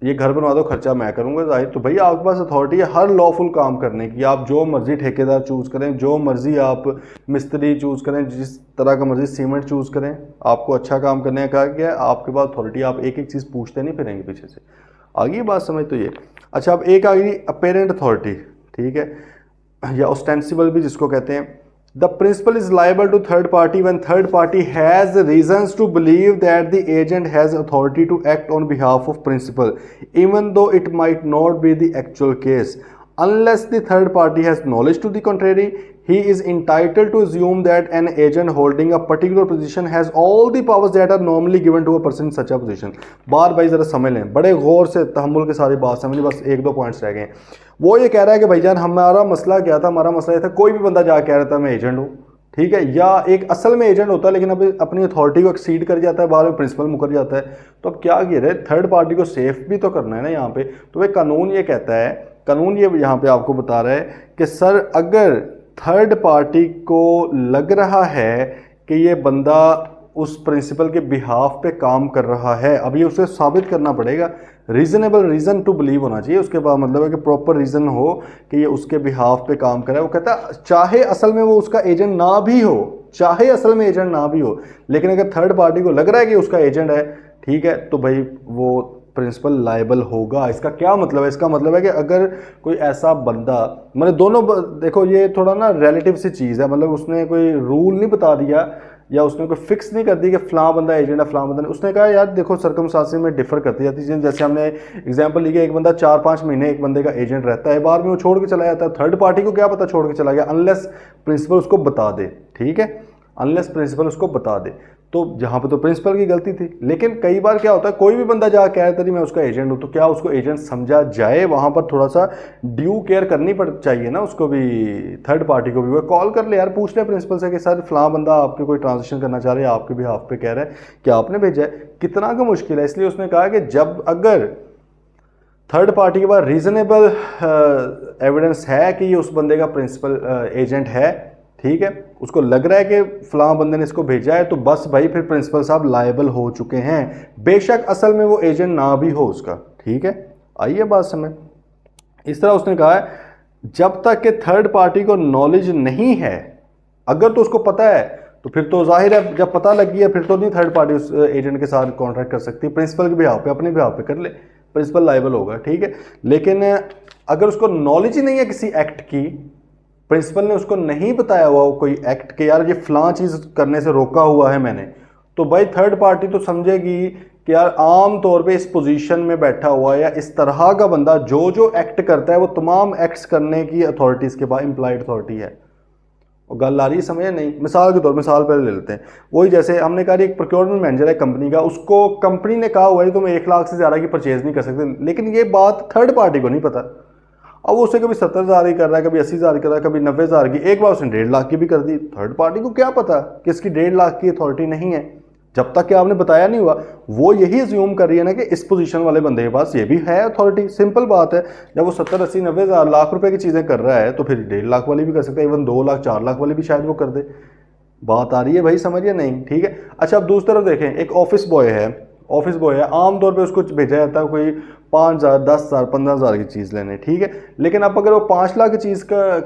ये घर बनवा दो, खर्चा मैं करूंगा जाहिर, तो भैया आपके पास अथॉरिटी है हर लॉफुल काम करने की। आप जो मर्जी ठेकेदार चूज़ करें, जो मर्जी आप मिस्त्री चूज़ करें, जिस तरह का मर्जी सीमेंट चूज़ करें, आपको अच्छा काम करने का कहा गया है, आपके पास अथॉरिटी, आप एक एक चीज़ पूछते नहीं फिरेंगे पीछे से। आगे बात समझ। तो ये अच्छा, अब एक आ गई अपेरेंट अथॉरिटी, ठीक है, या ऑस्टेंसिबल भी जिसको कहते हैं। The principal is liable to third party when third party has reasons to believe that the agent has authority to act on behalf of principal, even though it might not be the actual case. Unless the third party has knowledge to the contrary, he is entitled to assume that an agent holding a particular position has all the powers that are normally given to a person in such a position. बार भाई ज़रा समझ लें, बड़े गौर से तहम्मुल के सारी बात समझ, बस एक दो पॉइंट्स रह गए। वो ये कह रहा है कि भाईजान हमारा मसला क्या था, हमारा मसला ये था कोई भी बंदा जा कह रहा था मैं एजेंट हूँ, ठीक है, या एक असल में एजेंट होता है लेकिन अब अपनी अथॉरिटी को एक्सीड कर जाता है, बाद में प्रिंसिपल मुकर जाता है, तो अब क्या कह रहे, थर्ड पार्टी को सेफ भी तो करना है ना यहाँ पे। तो वह कानून ये कहता है, कानून ये यहाँ पे आपको बता रहा है कि सर अगर थर्ड पार्टी को लग रहा है कि ये बंदा उस प्रिंसिपल के बिहाफ पे काम कर रहा है, अब ये उसे साबित करना पड़ेगा, रीजनेबल रीज़न टू बिलीव होना चाहिए उसके बाद, मतलब है कि प्रॉपर रीज़न हो कि ये उसके बिहाफ पे काम करे। वो कहता है चाहे असल में वो उसका एजेंट ना भी हो, चाहे असल में एजेंट ना भी हो, लेकिन अगर थर्ड पार्टी को लग रहा है कि उसका एजेंट है, ठीक है, तो भाई वो प्रिंसिपल लायबल होगा। इसका क्या मतलब है, इसका मतलब है कि अगर कोई ऐसा बंदा, मतलब दोनों देखो ये थोड़ा ना रिलेटिव सी चीज़ है, मतलब उसने कोई रूल नहीं बता दिया या उसने कोई फिक्स नहीं कर दी कि फ़लाँ बंदा एजेंट है फ़लाँ बंदा नहीं। उसने कहा यार देखो सर्कमस्टांसेस में डिफर करती जाती है, जैसे हमने एग्जांपल ली कि एक बंदा 4-5 महीने एक बंदे का एजेंट रहता है, बाद में वो छोड़ के चला जाता है, थर्ड पार्टी को क्या पता छोड़ के चला गया, अनलेस प्रिंसिपल उसको बता दे, ठीक है, अनलेस प्रिंसिपल उसको बता दे। तो यहाँ पे तो प्रिंसिपल की गलती थी। लेकिन कई बार क्या होता है, कोई भी बंदा जा कह रहा था मैं उसका एजेंट हूँ, तो क्या उसको एजेंट समझा जाए, वहाँ पर थोड़ा सा ड्यू केयर करनी पड़ चाहिए ना उसको भी, थर्ड पार्टी को भी। वो कॉल कर ले यार, पूछ ले प्रिंसिपल से कि सर फलां बंदा आपके कोई ट्रांजेक्शन करना चाह रहा है, आपके भी हाफ पे कह रहा है कि आपने भेजा है, कितना का मुश्किल है। इसलिए उसने कहा कि जब अगर थर्ड पार्टी के पास रीजनेबल एविडेंस है कि ये उस बंदे का प्रिंसिपल एजेंट है, ठीक है, उसको लग रहा है कि फलां बंदे ने इसको भेजा है, तो बस भाई फिर प्रिंसिपल साहब लायबल हो चुके हैं, बेशक असल में वो एजेंट ना भी हो उसका, ठीक है। आइए बात समझ। इस तरह उसने कहा है जब तक कि थर्ड पार्टी को नॉलेज नहीं है, अगर तो उसको पता है तो फिर तो जाहिर है जब पता लग गया फिर तो नहीं थर्ड पार्टी उस एजेंट के साथ कॉन्ट्रैक्ट कर सकती, प्रिंसिपल के बिहाफ पे, अपने बिहाफ पे कर ले, प्रिंसिपल लायबल होगा, ठीक है। लेकिन अगर उसको नॉलेज ही नहीं है किसी एक्ट की, प्रिंसिपल ने उसको नहीं बताया हुआ कोई एक्ट के यार ये फलां चीज़ करने से रोका हुआ है मैंने, तो भाई थर्ड पार्टी तो समझेगी कि यार आम तौर पे इस पोजीशन में बैठा हुआ या इस तरह का बंदा जो जो एक्ट करता है वो तमाम एक्ट्स करने की अथॉरिटी इसके पास इम्प्लाइड अथॉरिटी है। और गल आ रही है समझ नहीं। मिसाल के तौर मिसाल पहले ले लेते हैं, वही जैसे हमने कहा एक प्रोक्योरमेंट मैनेजर है कंपनी का, उसको कंपनी ने कहा हुआ है तुम 1 लाख से ज़्यादा की परचेज नहीं कर सकते, लेकिन ये बात थर्ड पार्टी को नहीं पता। अब वो उसे कभी 70,000 की कर रहा है, कभी 80,000 की कर रहा है, कभी 90,000 की, एक बार उसने 1.5 लाख की भी कर दी। थर्ड पार्टी को क्या पता कि इसकी 1.5 लाख की अथॉरिटी नहीं है, जब तक कि आपने बताया नहीं हुआ। वो यही अज्यूम कर रही है ना कि इस पोजीशन वाले बंदे के पास ये भी है अथॉरिटी, सिंपल बात है। जब वो 70, 80, 90,000 लाख रुपए की चीज़ें कर रहा है तो फिर 1.5 लाख वाली भी कर सकता है, इवन 2 लाख 4 लाख वाली भी शायद वो कर दे। बात आ रही है भाई, समझिए नहीं, ठीक है। अच्छा अब दूसरी तरफ देखें, एक ऑफिस बॉय है, ऑफिस बॉय है, आमतौर पे उसको भेजा जाता है कोई 5,000, 10,000, 15,000 की चीज़ लेने, ठीक है। लेकिन अब अगर वो 5 लाख की चीज़ का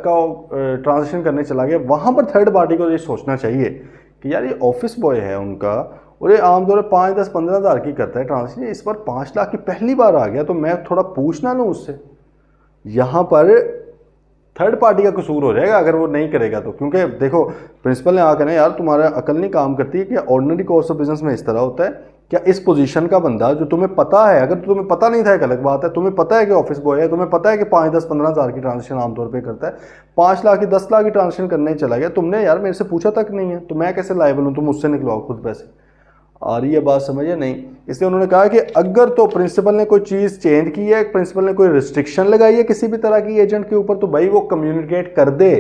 ट्रांजेक्शन करने चला गया, वहाँ पर थर्ड पार्टी को ये सोचना चाहिए कि यार ये ऑफिस बॉय है उनका और ये आमतौर पर 5, 10, 15,000 की करता है ट्रांजेक्शन, इस बार 5 लाख की पहली बार आ गया तो मैं थोड़ा पूछ ना लूँ उससे। यहाँ पर थर्ड पार्टी का कसूर हो जाएगा अगर वो नहीं करेगा तो, क्योंकि देखो प्रिंसिपल ने आकर ना यार तुम्हारा अकल नहीं काम करती है कि ऑर्डिनरी कोर्स ऑफ बिजनेस में इस तरह होता है, क्या इस पोजीशन का बंदा जो तुम्हें पता है, अगर तुम्हें पता नहीं था एक अलग बात है, तुम्हें पता है कि ऑफिस बॉय है, तुम्हें पता है कि 5, 10, 15,000 की ट्रांजेक्शन आमतौर पे करता है, 5 लाख की 10 लाख की ट्रांजेक्शन करने चला गया, तुमने यार मेरे से पूछा तक नहीं है, तो मैं कैसे लायबल हूँ, तुम मुझसे निकलवाओ खुद पैसे। आ रही है बात समझिए नहीं। इसलिए उन्होंने कहा कि अगर तो प्रिंसिपल ने कोई चीज़ चेंज की है, प्रिंसिपल ने कोई रिस्ट्रिक्शन लगाई है किसी भी तरह की एजेंट के ऊपर, तो भाई वो कम्युनिकेट कर दे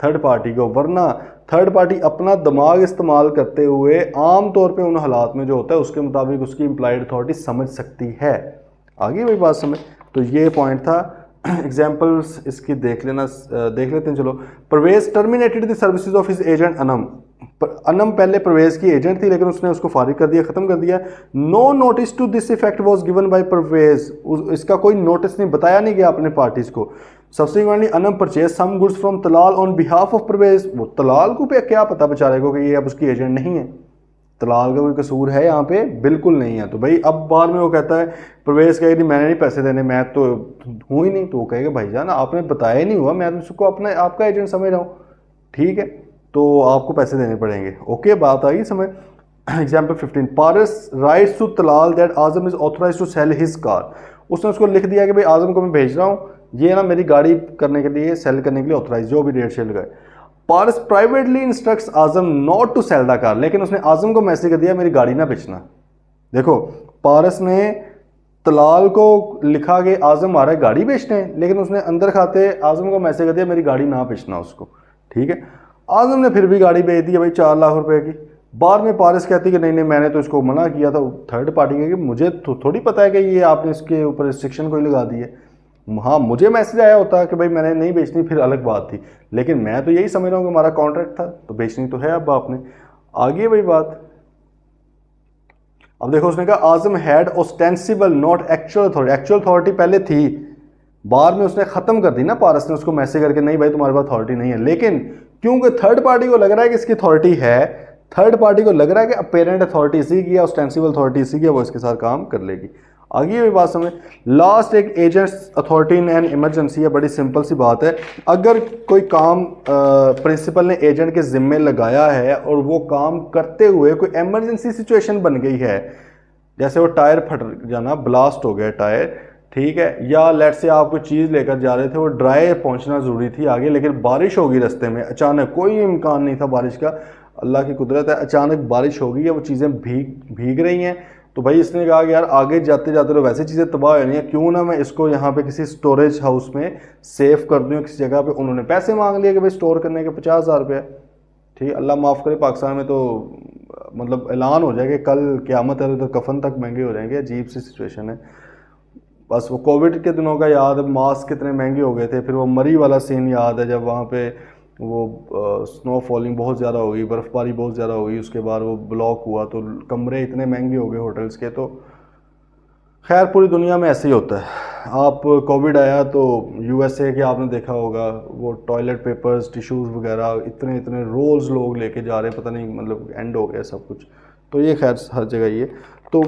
थर्ड पार्टी को, वरना थर्ड पार्टी अपना दिमाग इस्तेमाल करते हुए आम तौर पे उन हालात में जो होता है उसके मुताबिक उसकी इम्प्लाइड अथॉरिटी समझ सकती है। आगे वही बात समझ। तो ये पॉइंट था। एग्जाम्पल्स इसकी देख लेते हैं। चलो, Parvez terminated the services of his agent Anam. Anam पहले परवेज की एजेंट थी लेकिन उसने उसको फारिग कर दिया, खत्म कर दिया। No notice to this effect was given by Parvez. इसका कोई नोटिस नहीं, बताया नहीं गया अपने पार्टीज को। Subsequently Anam purchase some goods from Talal on behalf of Parvez. वो तलाल को पे क्या पता बेचारे को कि ये अब उसकी एजेंट नहीं है, तलाल का कोई कसूर है यहाँ पे, बिल्कुल नहीं है। तो भाई अब बाद में वो कहता है, परवेज कहेगी मैंने नहीं पैसे देने, मैं तो हूँ ही नहीं। तो वो कहेगा भाईजान आपने बताया ही नहीं हुआ, मैं तो उसको अपना आपका एजेंट समझ रहा हूँ, ठीक है, तो आपको पैसे देने पड़ेंगे। ओके, बात आई समझ। Example 15, Paras writes to Talal that Azam is authorize to sell his car. उसने उसको लिख दिया कि भाई आजम को मैं भेज रहा हूँ, ये ना मेरी गाड़ी करने के लिए, सेल करने के लिए ऑथोराइज, जो भी रेट शेल लगाए। Paras privately instructs Azam not to sell the car. लेकिन उसने आजम को मैसेज कर दिया मेरी गाड़ी ना बेचना। देखो, पारस ने तलाल को लिखा कि आजम आ रहा है गाड़ी बेचने, लेकिन उसने अंदर खाते आजम को मैसेज कर दिया मेरी गाड़ी ना बेचना उसको, ठीक है। आजम ने फिर भी गाड़ी बेच दी भाई 4 लाख रुपए की। बाद में पारस कहती कि नहीं मैंने तो इसको मना किया था। थर्ड पार्टी के कि मुझे तो थोड़ी पता है कि ये आपने इसके ऊपर रिस्ट्रिक्शन कोई लगा दी है। हाँ, मुझे मैसेज आया होता कि भाई मैंने नहीं बेचनी, फिर अलग बात थी, लेकिन मैं तो यही समझ रहा हूँ कि हमारा कॉन्ट्रैक्ट था तो बेचनी तो है अब आपने। आगे वही बात। अब देखो, उसने कहा Azam had ostensible not actual authority. Actual authority पहले थी, बाद में उसने खत्म कर दी ना पारस ने उसको मैसेज करके, नहीं भाई तुम्हारे पास अथॉरिटी नहीं है। लेकिन क्योंकि थर्ड पार्टी को लग रहा है कि इसकी अथॉरिटी है, थर्ड पार्टी को लग रहा है कि अपेरेंट अथॉरिटी इसी की है, ऑस्टेंसिबल अथॉरिटी इसी की है, वो इसके साथ काम कर लेगी। आगे ये बात समझ। लास्ट एक agents authority in an emergency है, बड़ी सिंपल सी बात है। अगर कोई काम प्रिंसिपल ने एजेंट के जिम्मे लगाया है और वो काम करते हुए कोई इमरजेंसी सिचुएशन बन गई है, जैसे वो टायर फट जाना, ब्लास्ट हो गया टायर, ठीक है, या लेट से आप कोई चीज़ लेकर जा रहे थे, वो ड्राई पहुंचना ज़रूरी थी आगे, लेकिन बारिश होगी रास्ते में अचानक, कोई इम्कान नहीं था बारिश का, अल्लाह की कुदरत है, अचानक बारिश हो गई है, वो चीज़ें भीग रही हैं, तो भाई इसने कहा कि यार आगे जाते जाते तो वैसे चीज़ें तबाह हो रही हैं, क्यों ना मैं इसको यहाँ पे किसी स्टोरेज हाउस में सेव कर दूँ किसी जगह पे। उन्होंने पैसे मांग लिए कि भाई स्टोर करने के 50,000 रुपये, ठीक, अल्लाह माफ़ करे, पाकिस्तान में तो मतलब ऐलान हो जाएगा कल क़यामत है, तो कफन तक महंगे हो जाएंगे, अजीब सी सिचुएशन है। बस वो कोविड के दिनों का याद है, मास्क कितने महंगे हो गए थे, फिर वो मरी वाला सीन याद है जब वहाँ पे वो स्नो फॉलिंग बहुत ज़्यादा हो गई, बर्फ़बारी बहुत ज़्यादा हो गई, उसके बाद वो ब्लॉक हुआ तो कमरे इतने महंगे हो गए होटल्स के। तो खैर पूरी दुनिया में ऐसे ही होता है। आप कोविड आया तो यूएसए के आपने देखा होगा, वो टॉयलेट पेपर्स, टिश्यूज़ वगैरह इतने इतने रोल्स लोग लेके जा रहे हैं, पता नहीं मतलब एंड हो गया सब कुछ। तो ये खैर हर जगह ये। तो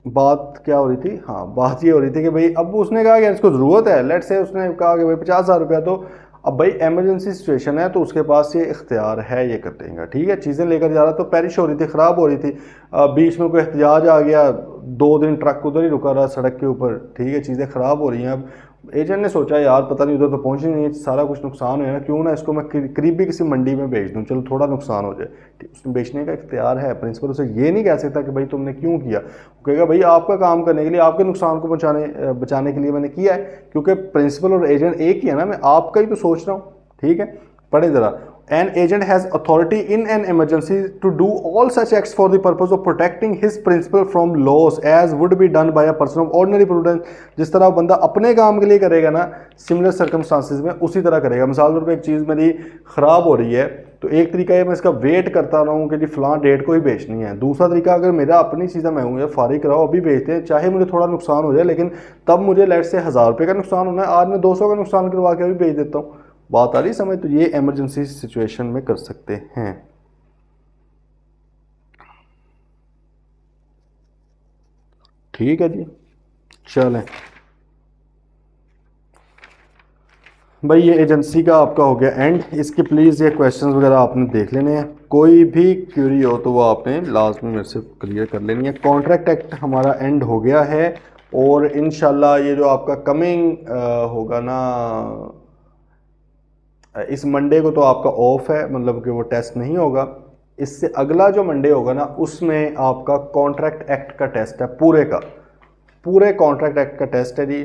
बात क्या हो रही थी, हाँ बात ये हो रही थी कि भाई अब उसने कहा कि इसको ज़रूरत है, लेट से उसने कहा कि भाई 50,000 रुपया, तो अब भाई एमरजेंसी सिचुएशन है तो उसके पास ये इख्तियार है ये कर देगा, ठीक है। चीज़ें लेकर जा रहा तो पेरिश हो रही थी, ख़राब हो रही थी, बीच में कोई एहतियाज आ गया, 2 दिन ट्रक उधर ही रुका रहा सड़क के ऊपर, ठीक है, चीज़ें ख़राब हो रही हैं। अब एजेंट ने सोचा यार पता नहीं उधर तो पहुंच ही नहीं, सारा कुछ नुकसान है ना, क्यों ना इसको मैं करीबी किसी मंडी में बेच दूं, चलो थोड़ा नुकसान हो जाए, ठीक, उसने बेचने का इख्तियार है। प्रिंसिपल उसे ये नहीं कह सकता कि भाई तुमने क्यों किया, वो कहेगा भाई आपका काम करने के लिए, आपके नुकसान को बचाने के लिए मैंने किया है, क्योंकि प्रिंसिपल और एजेंट एक ही है ना, मैं आपका ही तो सोच रहा हूँ, ठीक है। पढ़े जरा। An agent has authority in an emergency to do all such acts for the purpose of protecting his principal from loss as would be done by a person of ordinary prudence। जिस तरह बंदा अपने काम के लिए करेगा ना similar circumstances में, उसी तरह करेगा। मिसाल तौर पर एक चीज़ मेरी ख़राब हो रही है तो एक तरीका है मैं इसका वेट करता रहूँ कि जी फ़लाँ डेट को ही बेचनी है। दूसरा तरीका, अगर मेरा अपनी चीज़ें मैं हूँ यार फारिग कराओ अभी बेचते हैं, चाहे मुझे थोड़ा नुकसान हो जाए, लेकिन तब मुझे लेट से 1,000 रुपये का नुकसान होना है, आज मैं 200 का नुकसान करवा के अभी बेच देता हूँ। बात आ रही समझ। तो ये इमरजेंसी सिचुएशन में कर सकते हैं। ठीक है जी, चलें भाई, ये एजेंसी का आपका हो गया एंड। इसके प्लीज़ ये क्वेश्चंस वगैरह आपने देख लेने हैं, कोई भी क्यूरी हो तो वो आपने लास्ट में मेरे से क्लियर कर लेनी है। कॉन्ट्रैक्ट एक्ट हमारा एंड हो गया है और इंशाल्लाह ये जो आपका कमिंग होगा ना, इस मंडे को तो आपका ऑफ है, मतलब कि वो टेस्ट नहीं होगा। इससे अगला जो मंडे होगा ना उसमें आपका कॉन्ट्रैक्ट एक्ट का टेस्ट है, पूरे कॉन्ट्रैक्ट एक्ट का टेस्ट है जी।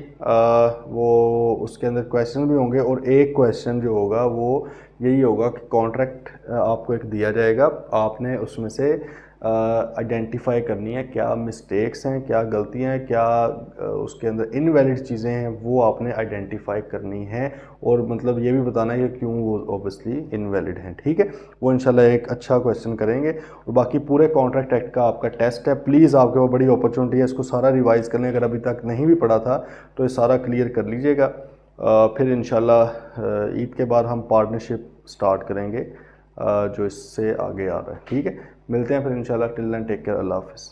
वो उसके अंदर क्वेश्चन भी होंगे और एक क्वेश्चन जो होगा वो यही होगा कि कॉन्ट्रैक्ट आपको एक दिया जाएगा, आपने उसमें से आइडेंटिफाई करनी है क्या मिस्टेक्स हैं, क्या गलतियां हैं, क्या उसके अंदर इनवैलिड चीज़ें हैं, वो आपने आइडेंटिफाई करनी है और मतलब ये भी बताना है कि क्यों वो ऑब्वियसली इनवैलिड हैं, ठीक है। वो इंशाल्लाह एक अच्छा क्वेश्चन करेंगे। और बाकी पूरे कॉन्ट्रैक्ट एक्ट का आपका टेस्ट है, प्लीज़ आपके पास बड़ी अपॉर्चुनिटी है, इसको सारा रिवाइज़ करने, अगर अभी तक नहीं भी पढ़ा था तो ये सारा क्लियर कर लीजिएगा। फिर इंशाल्लाह ईद के बाद हम पार्टनरशिप स्टार्ट करेंगे जो इससे आगे आ रहा है, ठीक है। मिलते हैं फिर इंशाल्लाह। टिल देन टेक केयर, अल्लाह हाफ़िज़।